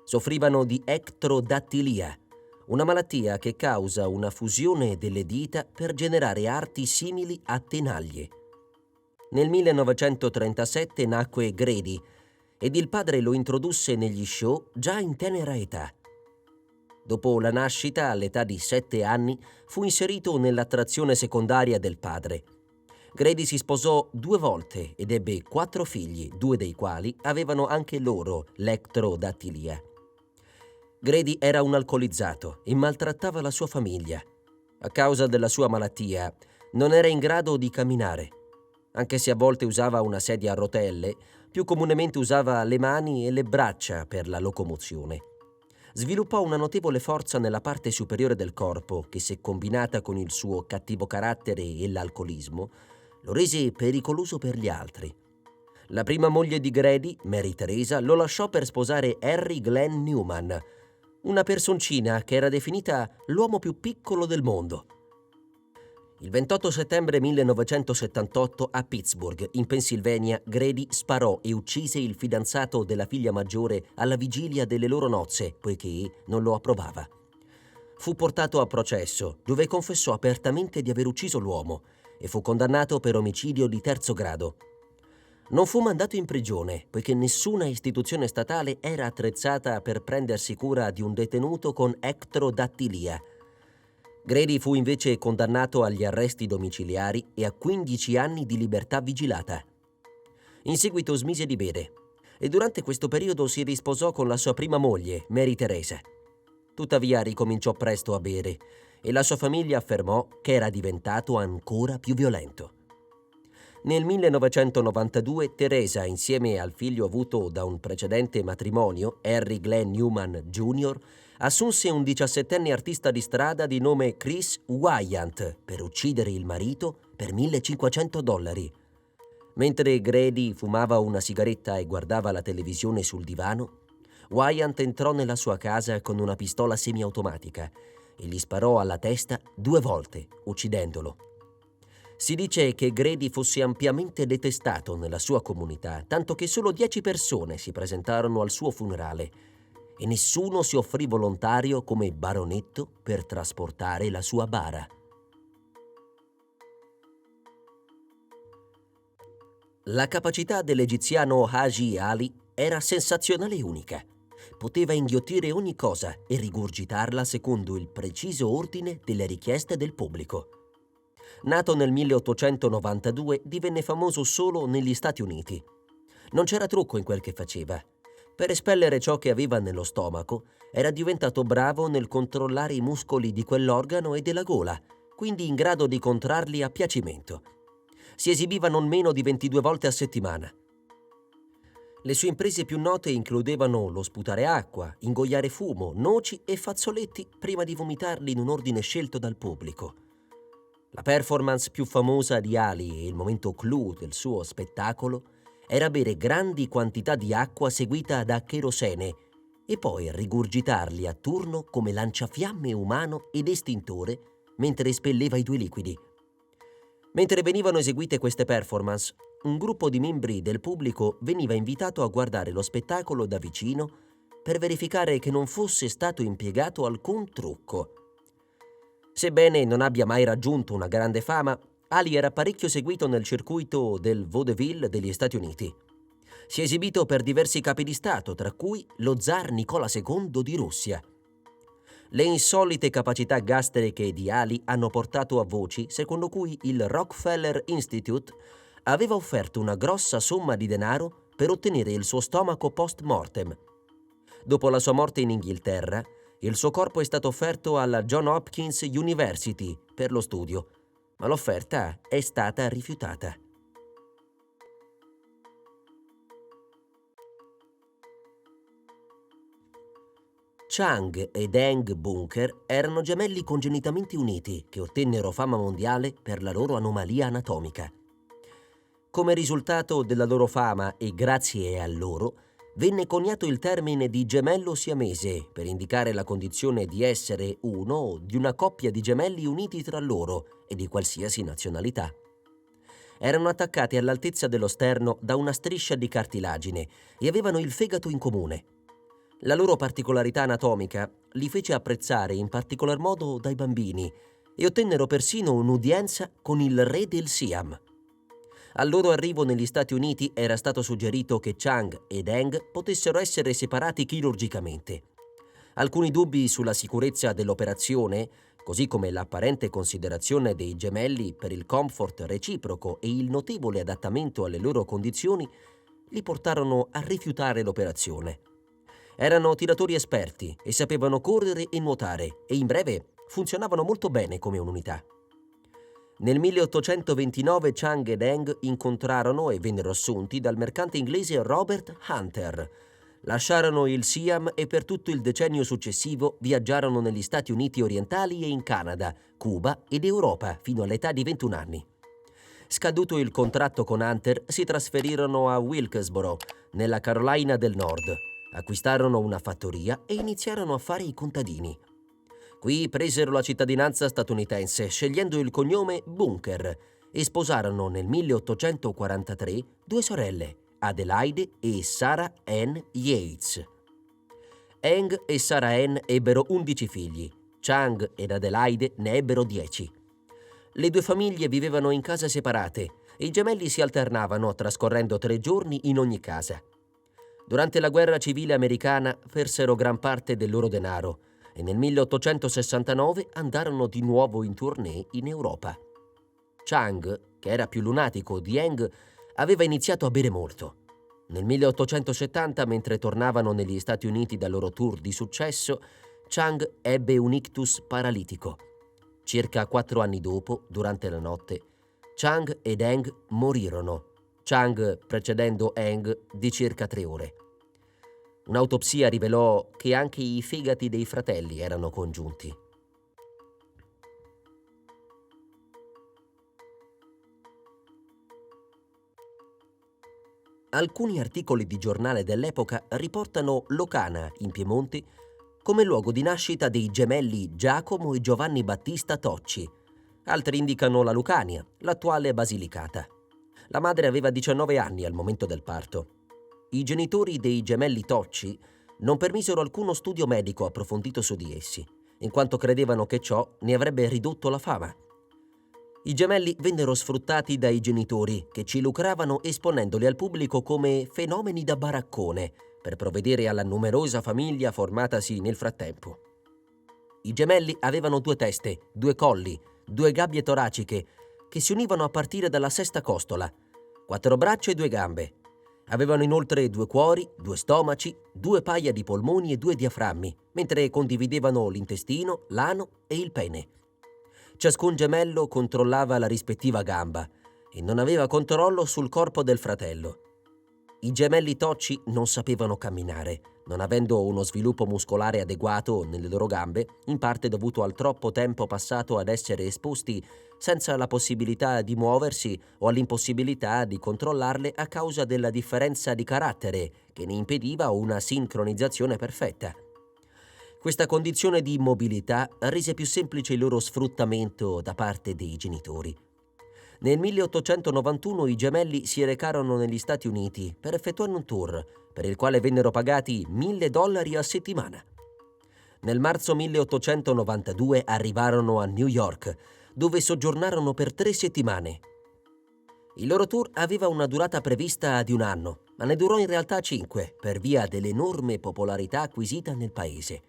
Soffrivano di ectrodattilia, una malattia che causa una fusione delle dita per generare arti simili a tenaglie. Nel 1937 nacque Grady ed il padre lo introdusse negli show già in tenera età. Dopo la nascita, all'età di 7 anni, fu inserito nell'attrazione secondaria del padre. Grady si sposò 2 volte ed ebbe 4 figli, 2 dei quali avevano anche loro l'ectrodattilia. Grady era un alcolizzato e maltrattava la sua famiglia. A causa della sua malattia, non era in grado di camminare. Anche se a volte usava una sedia a rotelle, più comunemente usava le mani e le braccia per la locomozione. Sviluppò una notevole forza nella parte superiore del corpo che, se combinata con il suo cattivo carattere e l'alcolismo, lo rese pericoloso per gli altri. La prima moglie di Grady, Mary Teresa, lo lasciò per sposare Harry Glenn Newman, una personcina che era definita l'uomo più piccolo del mondo. Il 28 settembre 1978 a Pittsburgh, in Pennsylvania, Grady sparò e uccise il fidanzato della figlia maggiore alla vigilia delle loro nozze, poiché non lo approvava. Fu portato a processo, dove confessò apertamente di aver ucciso l'uomo e fu condannato per omicidio di 3° grado. Non fu mandato in prigione, poiché nessuna istituzione statale era attrezzata per prendersi cura di un detenuto con ectrodattilia. Grady fu invece condannato agli arresti domiciliari e a 15 anni di libertà vigilata. In seguito smise di bere e durante questo periodo si risposò con la sua prima moglie, Mary Teresa. Tuttavia ricominciò presto a bere e la sua famiglia affermò che era diventato ancora più violento. Nel 1992 Teresa, insieme al figlio avuto da un precedente matrimonio, Harry Glenn Newman Jr., assunse un 17enne artista di strada di nome Chris Wyant per uccidere il marito per $1.500. Mentre Grady fumava una sigaretta e guardava la televisione sul divano, Wyant entrò nella sua casa con una pistola semiautomatica e gli sparò alla testa 2 volte, uccidendolo. Si dice che Grady fosse ampiamente detestato nella sua comunità, tanto che solo 10 persone si presentarono al suo funerale e nessuno si offrì volontario come baronetto per trasportare la sua bara. La capacità dell'egiziano Haji Ali era sensazionale e unica. Poteva inghiottire ogni cosa e rigurgitarla secondo il preciso ordine delle richieste del pubblico. Nato nel 1892, divenne famoso solo negli Stati Uniti. Non c'era trucco in quel che faceva. Per espellere ciò che aveva nello stomaco, era diventato bravo nel controllare i muscoli di quell'organo e della gola, quindi in grado di contrarli a piacimento. Si esibiva non meno di 22 volte a settimana. Le sue imprese più note includevano lo sputare acqua, ingoiare fumo, noci e fazzoletti prima di vomitarli in un ordine scelto dal pubblico. La performance più famosa di Ali e il momento clou del suo spettacolo era bere grandi quantità di acqua seguita da cherosene e poi rigurgitarli a turno come lanciafiamme umano ed estintore mentre espelleva i 2 liquidi. Mentre venivano eseguite queste performance, un gruppo di membri del pubblico veniva invitato a guardare lo spettacolo da vicino per verificare che non fosse stato impiegato alcun trucco. Sebbene non abbia mai raggiunto una grande fama, Ali era parecchio seguito nel circuito del vaudeville degli Stati Uniti. Si è esibito per diversi capi di Stato, tra cui lo zar Nicola II di Russia. Le insolite capacità gastriche di Ali hanno portato a voci secondo cui il Rockefeller Institute aveva offerto una grossa somma di denaro per ottenere il suo stomaco post-mortem. Dopo la sua morte in Inghilterra, il suo corpo è stato offerto alla Johns Hopkins University per lo studio, ma l'offerta è stata rifiutata. Chang e Deng Bunker erano gemelli congenitamente uniti che ottennero fama mondiale per la loro anomalia anatomica. Come risultato della loro fama e grazie a loro, venne coniato il termine di gemello siamese per indicare la condizione di essere uno o di una coppia di gemelli uniti tra loro e di qualsiasi nazionalità. Erano attaccati all'altezza dello sterno da una striscia di cartilagine e avevano il fegato in comune. La loro particolarità anatomica li fece apprezzare in particolar modo dai bambini e ottennero persino un'udienza con il re del Siam. Al loro arrivo negli Stati Uniti era stato suggerito che Chang e Deng potessero essere separati chirurgicamente. Alcuni dubbi sulla sicurezza dell'operazione, così come l'apparente considerazione dei gemelli per il comfort reciproco e il notevole adattamento alle loro condizioni, li portarono a rifiutare l'operazione. Erano tiratori esperti e sapevano correre e nuotare e in breve funzionavano molto bene come un'unità. Nel 1829 Chang ed Eng incontrarono e vennero assunti dal mercante inglese Robert Hunter. Lasciarono il Siam e per tutto il decennio successivo viaggiarono negli Stati Uniti orientali e in Canada, Cuba ed Europa fino all'età di 21 anni. Scaduto il contratto con Hunter, si trasferirono a Wilkesboro, nella Carolina del Nord. Acquistarono una fattoria e iniziarono a fare i contadini. Qui presero la cittadinanza statunitense, scegliendo il cognome Bunker, e sposarono nel 1843 due sorelle, Adelaide e Sarah Ann Yates. Eng e Sarah Ann ebbero 11 figli, Chang ed Adelaide ne ebbero 10. Le due famiglie vivevano in case separate e i gemelli si alternavano trascorrendo 3 giorni in ogni casa. Durante la guerra civile americana persero gran parte del loro denaro e nel 1869 andarono di nuovo in tournée in Europa. Chang, che era più lunatico di Eng, aveva iniziato a bere molto. Nel 1870, mentre tornavano negli Stati Uniti dal loro tour di successo, Chang ebbe un ictus paralitico. Circa 4 anni dopo, durante la notte, Chang ed Eng morirono, Chang precedendo Eng di circa 3 ore. Un'autopsia rivelò che anche i fegati dei fratelli erano congiunti. Alcuni articoli di giornale dell'epoca riportano Locana, in Piemonte, come luogo di nascita dei gemelli Giacomo e Giovanni Battista Tocci. Altri indicano la Lucania, l'attuale Basilicata. La madre aveva 19 anni al momento del parto. I genitori dei gemelli Tocci non permisero alcuno studio medico approfondito su di essi, in quanto credevano che ciò ne avrebbe ridotto la fama. I gemelli vennero sfruttati dai genitori, che ci lucravano esponendoli al pubblico come fenomeni da baraccone, per provvedere alla numerosa famiglia formatasi nel frattempo. I gemelli avevano 2 teste, 2 colli, 2 gabbie toraciche, che si univano a partire dalla sesta costola, 4 braccia e 2 gambe. Avevano inoltre 2 cuori, 2 stomaci, 2 paia di polmoni e 2 diaframmi, mentre condividevano l'intestino, l'ano e il pene. Ciascun gemello controllava la rispettiva gamba e non aveva controllo sul corpo del fratello. I gemelli Tocci non sapevano camminare, non avendo uno sviluppo muscolare adeguato nelle loro gambe, in parte dovuto al troppo tempo passato ad essere esposti senza la possibilità di muoversi o all'impossibilità di controllarle a causa della differenza di carattere che ne impediva una sincronizzazione perfetta. Questa condizione di immobilità rese più semplice il loro sfruttamento da parte dei genitori. Nel 1891 i gemelli si recarono negli Stati Uniti per effettuare un tour, per il quale vennero pagati $1.000 a settimana. Nel marzo 1892 arrivarono a New York, dove soggiornarono per 3 settimane. Il loro tour aveva una durata prevista di 1 anno, ma ne durò in realtà 5 per via dell'enorme popolarità acquisita nel paese.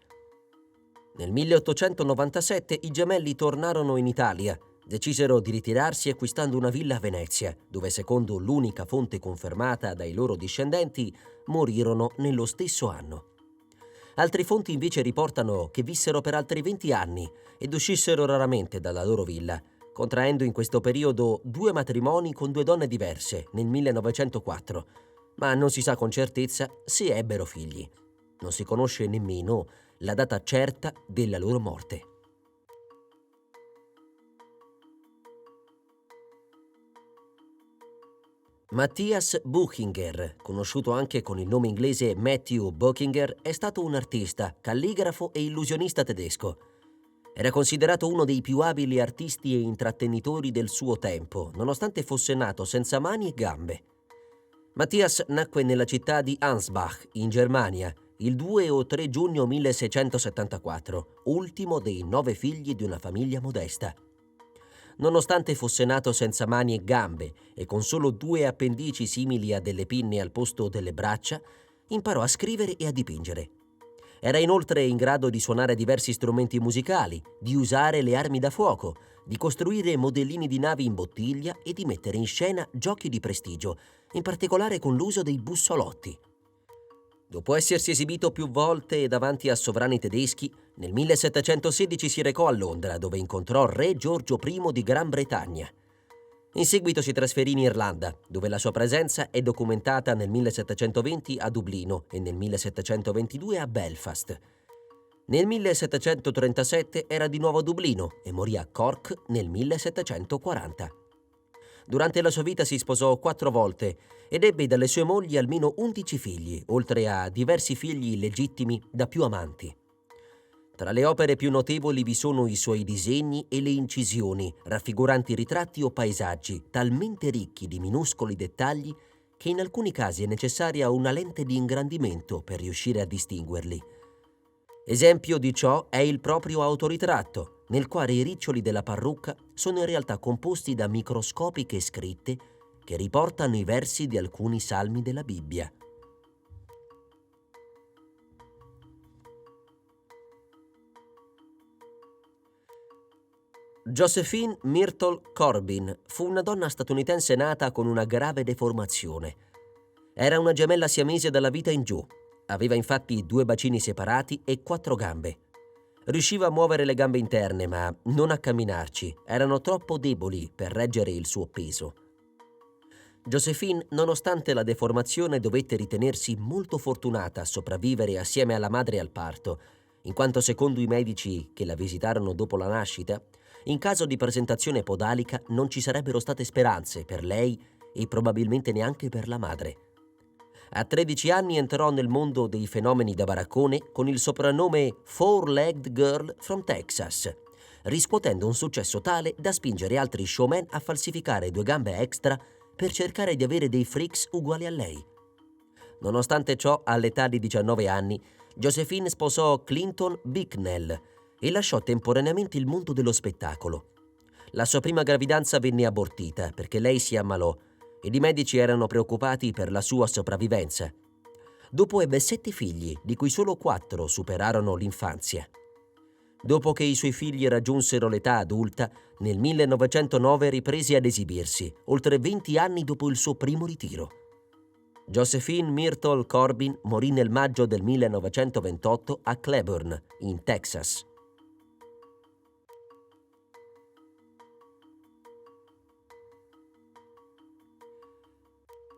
Nel 1897 i gemelli tornarono in Italia. Decisero di ritirarsi acquistando una villa a Venezia, dove, secondo l'unica fonte confermata dai loro discendenti, morirono nello stesso anno. Altre fonti invece riportano che vissero per altri 20 anni ed uscissero raramente dalla loro villa, contraendo in questo periodo 2 matrimoni con 2 donne diverse nel 1904, ma non si sa con certezza se ebbero figli. Non si conosce nemmeno la data certa della loro morte. Matthias Buchinger, conosciuto anche con il nome inglese Matthew Buchinger, è stato un artista, calligrafo e illusionista tedesco. Era considerato uno dei più abili artisti e intrattenitori del suo tempo, nonostante fosse nato senza mani e gambe. Matthias nacque nella città di Ansbach, in Germania, il 2 o 3 giugno 1674, ultimo dei 9 figli di una famiglia modesta. Nonostante fosse nato senza mani e gambe e con solo 2 appendici simili a delle pinne al posto delle braccia, imparò a scrivere e a dipingere. Era inoltre in grado di suonare diversi strumenti musicali, di usare le armi da fuoco, di costruire modellini di navi in bottiglia e di mettere in scena giochi di prestigio, in particolare con l'uso dei bussolotti. Dopo essersi esibito più volte davanti a sovrani tedeschi, nel 1716 si recò a Londra, dove incontrò re Giorgio I di Gran Bretagna. In seguito si trasferì in Irlanda, dove la sua presenza è documentata nel 1720 a Dublino e nel 1722 a Belfast. Nel 1737 era di nuovo a Dublino e morì a Cork nel 1740. Durante la sua vita si sposò 4 volte ed ebbe dalle sue mogli almeno 11 figli, oltre a diversi figli illegittimi da più amanti. Tra le opere più notevoli vi sono i suoi disegni e le incisioni, raffiguranti ritratti o paesaggi talmente ricchi di minuscoli dettagli che in alcuni casi è necessaria una lente di ingrandimento per riuscire a distinguerli. Esempio di ciò è il proprio autoritratto, nel quale i riccioli della parrucca sono in realtà composti da microscopiche scritte che riportano i versi di alcuni salmi della Bibbia. Josephine Myrtle Corbin fu una donna statunitense nata con una grave deformazione. Era una gemella siamese dalla vita in giù. Aveva infatti 2 bacini separati e 4 gambe. Riusciva a muovere le gambe interne, ma non a camminarci. Erano troppo deboli per reggere il suo peso. Josephine, nonostante la deformazione, dovette ritenersi molto fortunata a sopravvivere assieme alla madre al parto, in quanto secondo i medici che la visitarono dopo la nascita, in caso di presentazione podalica non ci sarebbero state speranze per lei e probabilmente neanche per la madre. A 13 anni entrò nel mondo dei fenomeni da baraccone con il soprannome Four-Legged Girl from Texas, riscuotendo un successo tale da spingere altri showman a falsificare 2 gambe extra per cercare di avere dei freaks uguali a lei. Nonostante ciò, all'età di 19 anni, Josephine sposò Clinton Bicknell e lasciò temporaneamente il mondo dello spettacolo. La sua prima gravidanza venne abortita perché lei si ammalò ed i medici erano preoccupati per la sua sopravvivenza. Dopo ebbe 7 figli, di cui solo 4 superarono l'infanzia. Dopo che i suoi figli raggiunsero l'età adulta, nel 1909 riprese ad esibirsi, oltre 20 anni dopo il suo primo ritiro. Josephine Myrtle Corbin morì nel maggio del 1928 a Cleburne, in Texas.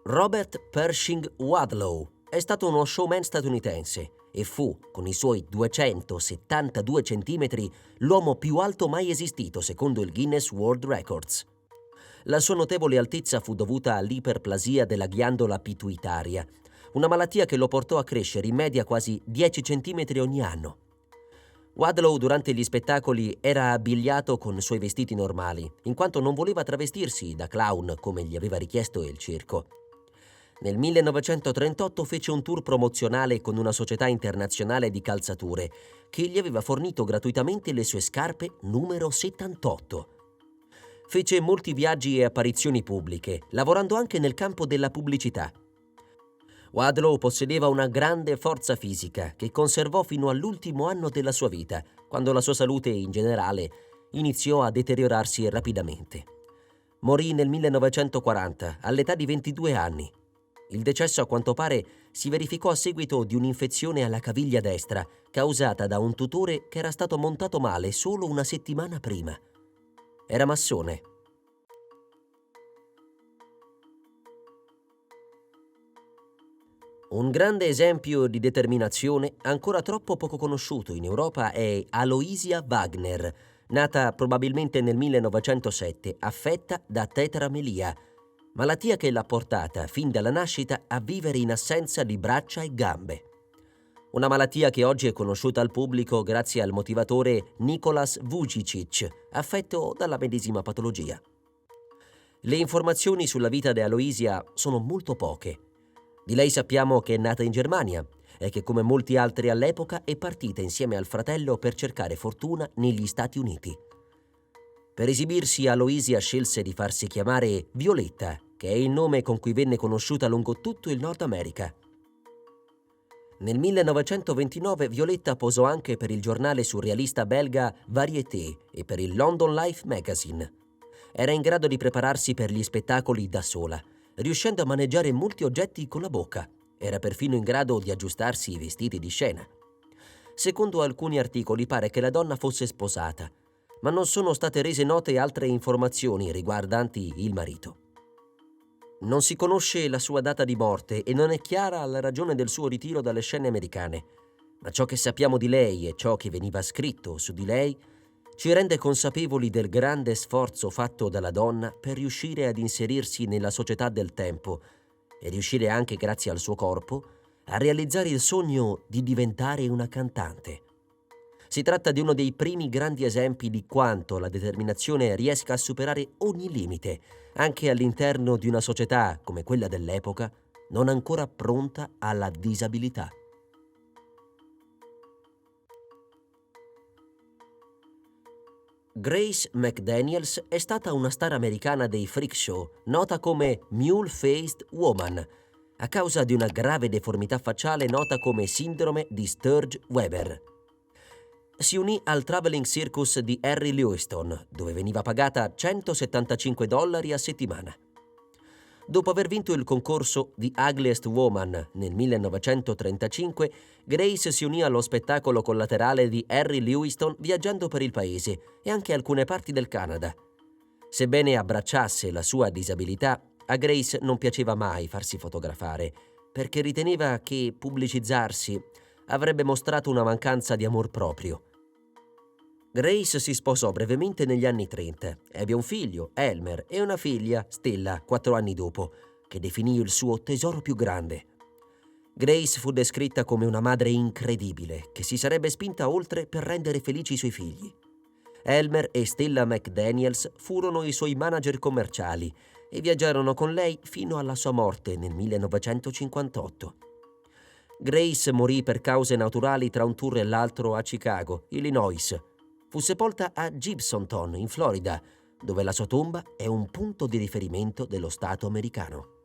Robert Pershing Wadlow è stato uno showman statunitense e fu, con i suoi 272 centimetri, l'uomo più alto mai esistito secondo il Guinness World Records. La sua notevole altezza fu dovuta all'iperplasia della ghiandola pituitaria, una malattia che lo portò a crescere in media quasi 10 centimetri ogni anno. Wadlow durante gli spettacoli era abbigliato con suoi vestiti normali, in quanto non voleva travestirsi da clown come gli aveva richiesto il circo. Nel 1938 fece un tour promozionale con una società internazionale di calzature che gli aveva fornito gratuitamente le sue scarpe numero 78. Fece molti viaggi e apparizioni pubbliche, lavorando anche nel campo della pubblicità. Wadlow possedeva una grande forza fisica che conservò fino all'ultimo anno della sua vita, quando la sua salute in generale iniziò a deteriorarsi rapidamente. Morì nel 1940, all'età di 22 anni. Il decesso, a quanto pare, si verificò a seguito di un'infezione alla caviglia destra, causata da un tutore che era stato montato male solo una settimana prima. Era massone. Un grande esempio di determinazione, ancora troppo poco conosciuto in Europa, è Aloysia Wagner, nata probabilmente nel 1907, affetta da tetramelia, malattia che l'ha portata fin dalla nascita a vivere in assenza di braccia e gambe. Una malattia che oggi è conosciuta al pubblico grazie al motivatore Nicolas Vujicic, affetto dalla medesima patologia. Le informazioni sulla vita di Aloysia sono molto poche. Di lei sappiamo che è nata in Germania e che, come molti altri all'epoca, è partita insieme al fratello per cercare fortuna negli Stati Uniti. Per esibirsi, Aloysia scelse di farsi chiamare Violetta, che è il nome con cui venne conosciuta lungo tutto il Nord America. Nel 1929 Violetta posò anche per il giornale surrealista belga Variété e per il London Life Magazine. Era in grado di prepararsi per gli spettacoli da sola, riuscendo a maneggiare molti oggetti con la bocca. Era perfino in grado di aggiustarsi i vestiti di scena. Secondo alcuni articoli pare che la donna fosse sposata, ma non sono state rese note altre informazioni riguardanti il marito. Non si conosce la sua data di morte e non è chiara la ragione del suo ritiro dalle scene americane, ma ciò che sappiamo di lei e ciò che veniva scritto su di lei ci rende consapevoli del grande sforzo fatto dalla donna per riuscire ad inserirsi nella società del tempo e riuscire anche grazie al suo corpo a realizzare il sogno di diventare una cantante. Si tratta di uno dei primi grandi esempi di quanto la determinazione riesca a superare ogni limite, anche all'interno di una società come quella dell'epoca, non ancora pronta alla disabilità. Grace McDaniels è stata una star americana dei freak show, nota come Mule-Faced Woman, a causa di una grave deformità facciale nota come sindrome di Sturge-Weber. Si unì al Traveling Circus di Harry Lewiston, dove veniva pagata $175 a settimana. Dopo aver vinto il concorso The Ugliest Woman nel 1935, Grace si unì allo spettacolo collaterale di Harry Lewiston viaggiando per il paese e anche alcune parti del Canada. Sebbene abbracciasse la sua disabilità, a Grace non piaceva mai farsi fotografare, perché riteneva che pubblicizzarsi avrebbe mostrato una mancanza di amor proprio. Grace si sposò brevemente negli anni 30, ebbe un figlio, Elmer, e una figlia, Stella, 4 anni dopo, che definì il suo tesoro più grande. Grace fu descritta come una madre incredibile, che si sarebbe spinta oltre per rendere felici i suoi figli. Elmer e Stella McDaniels furono i suoi manager commerciali e viaggiarono con lei fino alla sua morte nel 1958. Grace morì per cause naturali tra un tour e l'altro a Chicago, Illinois. Fu sepolta a Gibsonton, in Florida, dove la sua tomba è un punto di riferimento dello Stato americano.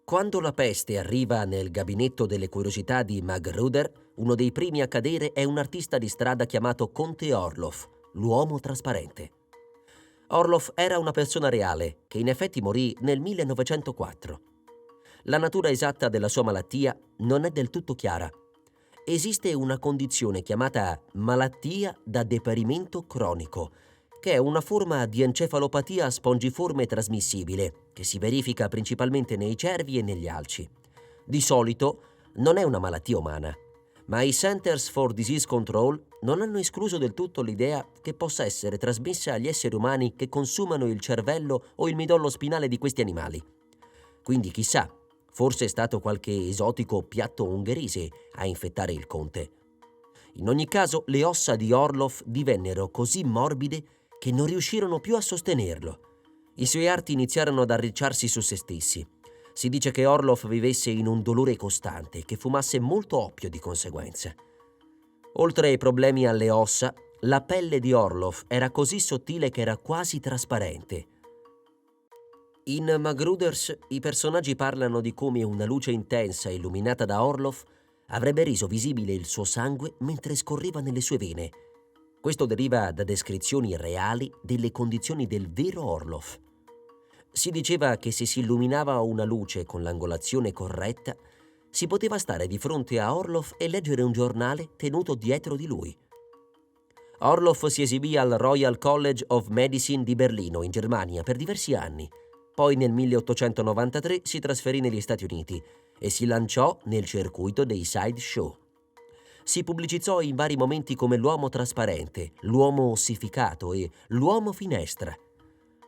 Quando la peste arriva nel gabinetto delle curiosità di Magruder, uno dei primi a cadere è un artista di strada chiamato Conte Orloff, l'uomo trasparente. Orloff era una persona reale, che in effetti morì nel 1904. La natura esatta della sua malattia non è del tutto chiara. Esiste una condizione chiamata malattia da deperimento cronico, che è una forma di encefalopatia spongiforme trasmissibile che si verifica principalmente nei cervi e negli alci. Di solito non è una malattia umana, ma i Centers for Disease Control non hanno escluso del tutto l'idea che possa essere trasmessa agli esseri umani che consumano il cervello o il midollo spinale di questi animali. Quindi chissà, forse è stato qualche esotico piatto ungherese a infettare il conte. In ogni caso, le ossa di Orloff divennero così morbide che non riuscirono più a sostenerlo. I suoi arti iniziarono ad arricciarsi su se stessi. Si dice che Orloff vivesse in un dolore costante e che fumasse molto oppio di conseguenza. Oltre ai problemi alle ossa, la pelle di Orloff era così sottile che era quasi trasparente. In Magruders i personaggi parlano di come una luce intensa illuminata da Orloff avrebbe reso visibile il suo sangue mentre scorreva nelle sue vene. Questo deriva da descrizioni reali delle condizioni del vero Orloff. Si diceva che se si illuminava una luce con l'angolazione corretta, si poteva stare di fronte a Orloff e leggere un giornale tenuto dietro di lui. Orloff si esibì al Royal College of Medicine di Berlino, in Germania, per diversi anni. Poi nel 1893 si trasferì negli Stati Uniti e si lanciò nel circuito dei sideshow. Si pubblicizzò in vari momenti come l'uomo trasparente, l'uomo ossificato e l'uomo finestra.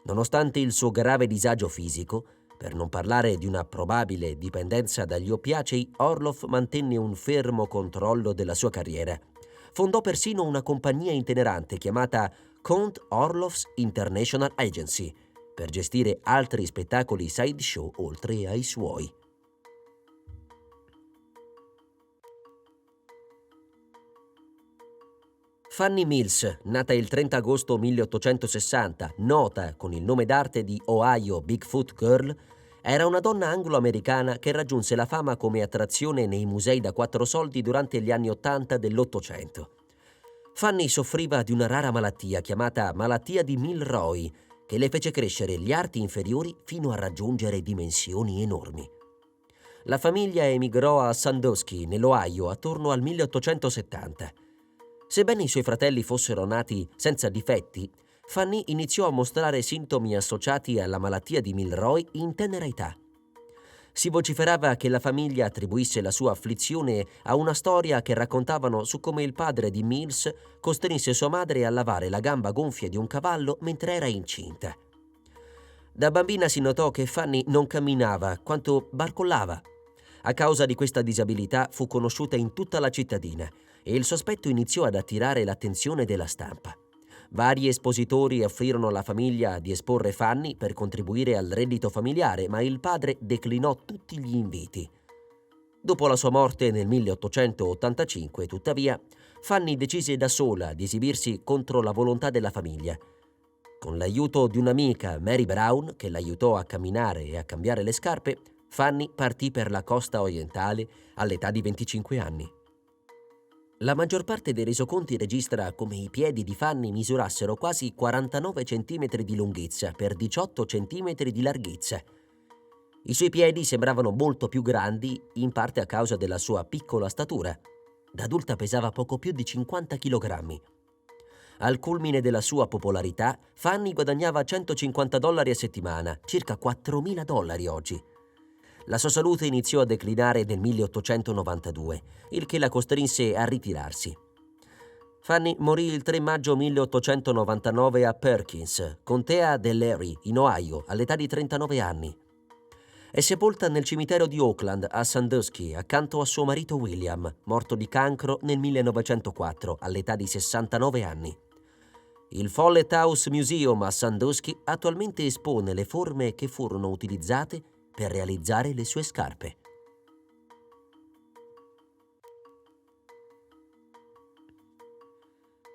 Nonostante il suo grave disagio fisico, per non parlare di una probabile dipendenza dagli oppiacei, Orloff mantenne un fermo controllo della sua carriera. Fondò persino una compagnia itinerante chiamata Count Orloff's International Agency, per gestire altri spettacoli sideshow oltre ai suoi. Fanny Mills, nata il 30 agosto 1860, nota con il nome d'arte di Ohio Bigfoot Girl, era una donna anglo-americana che raggiunse la fama come attrazione nei musei da quattro soldi durante gli anni '80 dell'Ottocento. Fanny soffriva di una rara malattia chiamata malattia di Milroy, che le fece crescere gli arti inferiori fino a raggiungere dimensioni enormi. La famiglia emigrò a Sandusky, nell'Ohio, attorno al 1870. Sebbene i suoi fratelli fossero nati senza difetti, Fanny iniziò a mostrare sintomi associati alla malattia di Milroy in tenera età. Si vociferava che la famiglia attribuisse la sua afflizione a una storia che raccontavano su come il padre di Mills costrinse sua madre a lavare la gamba gonfia di un cavallo mentre era incinta. Da bambina si notò che Fanny non camminava quanto barcollava. A causa di questa disabilità fu conosciuta in tutta la cittadina e il sospetto iniziò ad attirare l'attenzione della stampa. Vari espositori offrirono alla famiglia di esporre Fanny per contribuire al reddito familiare, ma il padre declinò tutti gli inviti. Dopo la sua morte nel 1885, tuttavia, Fanny decise da sola di esibirsi contro la volontà della famiglia. Con l'aiuto di un'amica, Mary Brown, che l'aiutò a camminare e a cambiare le scarpe, Fanny partì per la costa orientale all'età di 25 anni. La maggior parte dei resoconti registra come i piedi di Fanny misurassero quasi 49 cm di lunghezza per 18 cm di larghezza. I suoi piedi sembravano molto più grandi, in parte a causa della sua piccola statura. Da adulta pesava poco più di 50 kg. Al culmine della sua popolarità, Fanny guadagnava $150 a settimana, circa $4.000 oggi. La sua salute iniziò a declinare nel 1892, il che la costrinse a ritirarsi. Fanny morì il 3 maggio 1899 a Perkins, contea dell'Erie, in Ohio, all'età di 39 anni. È sepolta nel cimitero di Oakland, a Sandusky, accanto a suo marito William, morto di cancro nel 1904, all'età di 69 anni. Il Follett House Museum a Sandusky attualmente espone le forme che furono utilizzate per realizzare le sue scarpe.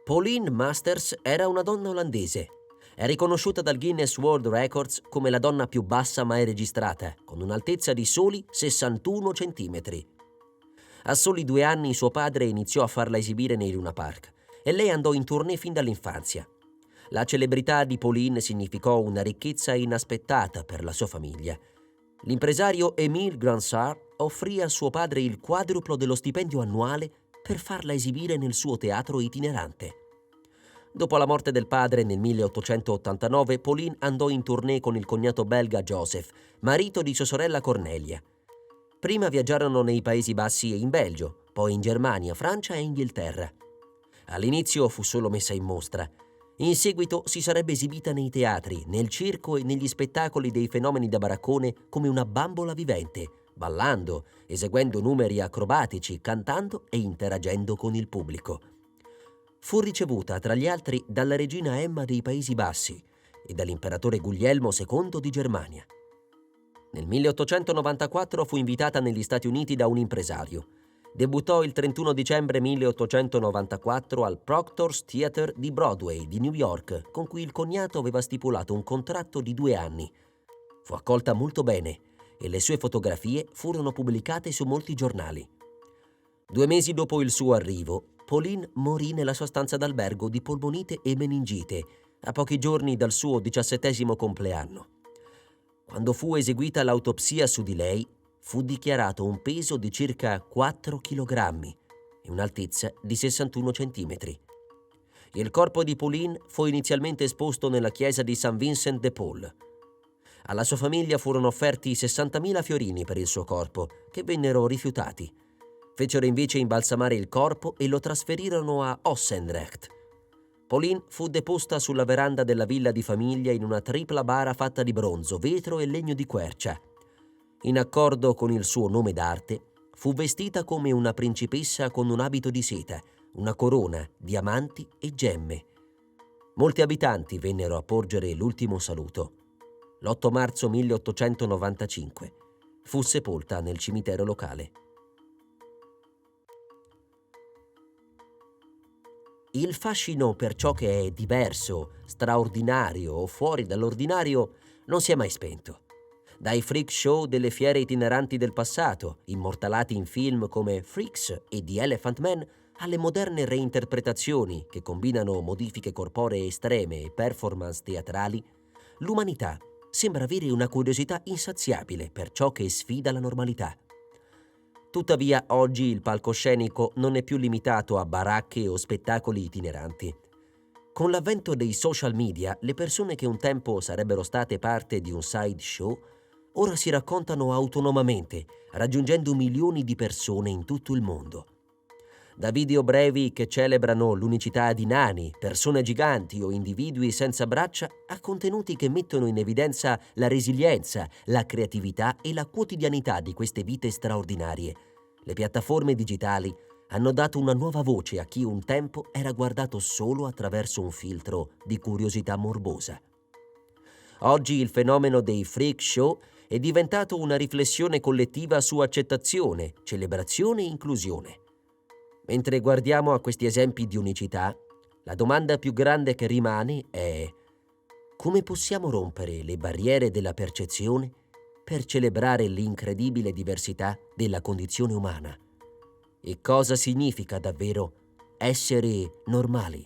Pauline Masters era una donna olandese. È riconosciuta dal Guinness World Records come la donna più bassa mai registrata, con un'altezza di soli 61 centimetri. A soli 2 anni suo padre iniziò a farla esibire nei Luna Park e lei andò in tournée fin dall'infanzia. La celebrità di Pauline significò una ricchezza inaspettata per la sua famiglia. L'impresario Émile Gransart offrì a suo padre il quadruplo dello stipendio annuale per farla esibire nel suo teatro itinerante. Dopo la morte del padre nel 1889, Pauline andò in tournée con il cognato belga Joseph, marito di sua sorella Cornelia. Prima viaggiarono nei Paesi Bassi e in Belgio, poi in Germania, Francia e Inghilterra. All'inizio fu solo messa in mostra. In seguito si sarebbe esibita nei teatri, nel circo e negli spettacoli dei fenomeni da baraccone come una bambola vivente, ballando, eseguendo numeri acrobatici, cantando e interagendo con il pubblico. Fu ricevuta, tra gli altri, dalla regina Emma dei Paesi Bassi e dall'imperatore Guglielmo II di Germania. Nel 1894 fu invitata negli Stati Uniti da un impresario. Debuttò il 31 dicembre 1894 al Proctor's Theatre di Broadway di New York, con cui il cognato aveva stipulato un contratto di 2 anni. Fu accolta molto bene e le sue fotografie furono pubblicate su molti giornali. 2 mesi dopo il suo arrivo, Pauline morì nella sua stanza d'albergo di polmonite e meningite, a pochi giorni dal suo 17° compleanno. Quando fu eseguita l'autopsia su di lei, fu dichiarato un peso di circa 4 kg e un'altezza di 61 cm. Il corpo di Pauline fu inizialmente esposto nella chiesa di St. Vincent de Paul. Alla sua famiglia furono offerti 60.000 fiorini per il suo corpo, che vennero rifiutati. Fecero invece imbalsamare il corpo e lo trasferirono a Ossenrecht. Pauline fu deposta sulla veranda della villa di famiglia in una tripla bara fatta di bronzo, vetro e legno di quercia. In accordo con il suo nome d'arte, fu vestita come una principessa con un abito di seta, una corona, diamanti e gemme. Molti abitanti vennero a porgere l'ultimo saluto. L'8 marzo 1895 fu sepolta nel cimitero locale. Il fascino per ciò che è diverso, straordinario o fuori dall'ordinario non si è mai spento. Dai freak show delle fiere itineranti del passato, immortalati in film come Freaks e The Elephant Man, alle moderne reinterpretazioni che combinano modifiche corporee estreme e performance teatrali, l'umanità sembra avere una curiosità insaziabile per ciò che sfida la normalità. Tuttavia, oggi il palcoscenico non è più limitato a baracche o spettacoli itineranti. Con l'avvento dei social media, le persone che un tempo sarebbero state parte di un sideshow ora si raccontano autonomamente, raggiungendo milioni di persone in tutto il mondo. Da video brevi che celebrano l'unicità di nani, persone giganti o individui senza braccia, a contenuti che mettono in evidenza la resilienza, la creatività e la quotidianità di queste vite straordinarie. Le piattaforme digitali hanno dato una nuova voce a chi un tempo era guardato solo attraverso un filtro di curiosità morbosa. Oggi il fenomeno dei freak show è diventato una riflessione collettiva su accettazione, celebrazione e inclusione. Mentre guardiamo a questi esempi di unicità, la domanda più grande che rimane è: come possiamo rompere le barriere della percezione per celebrare l'incredibile diversità della condizione umana? E cosa significa davvero essere normali?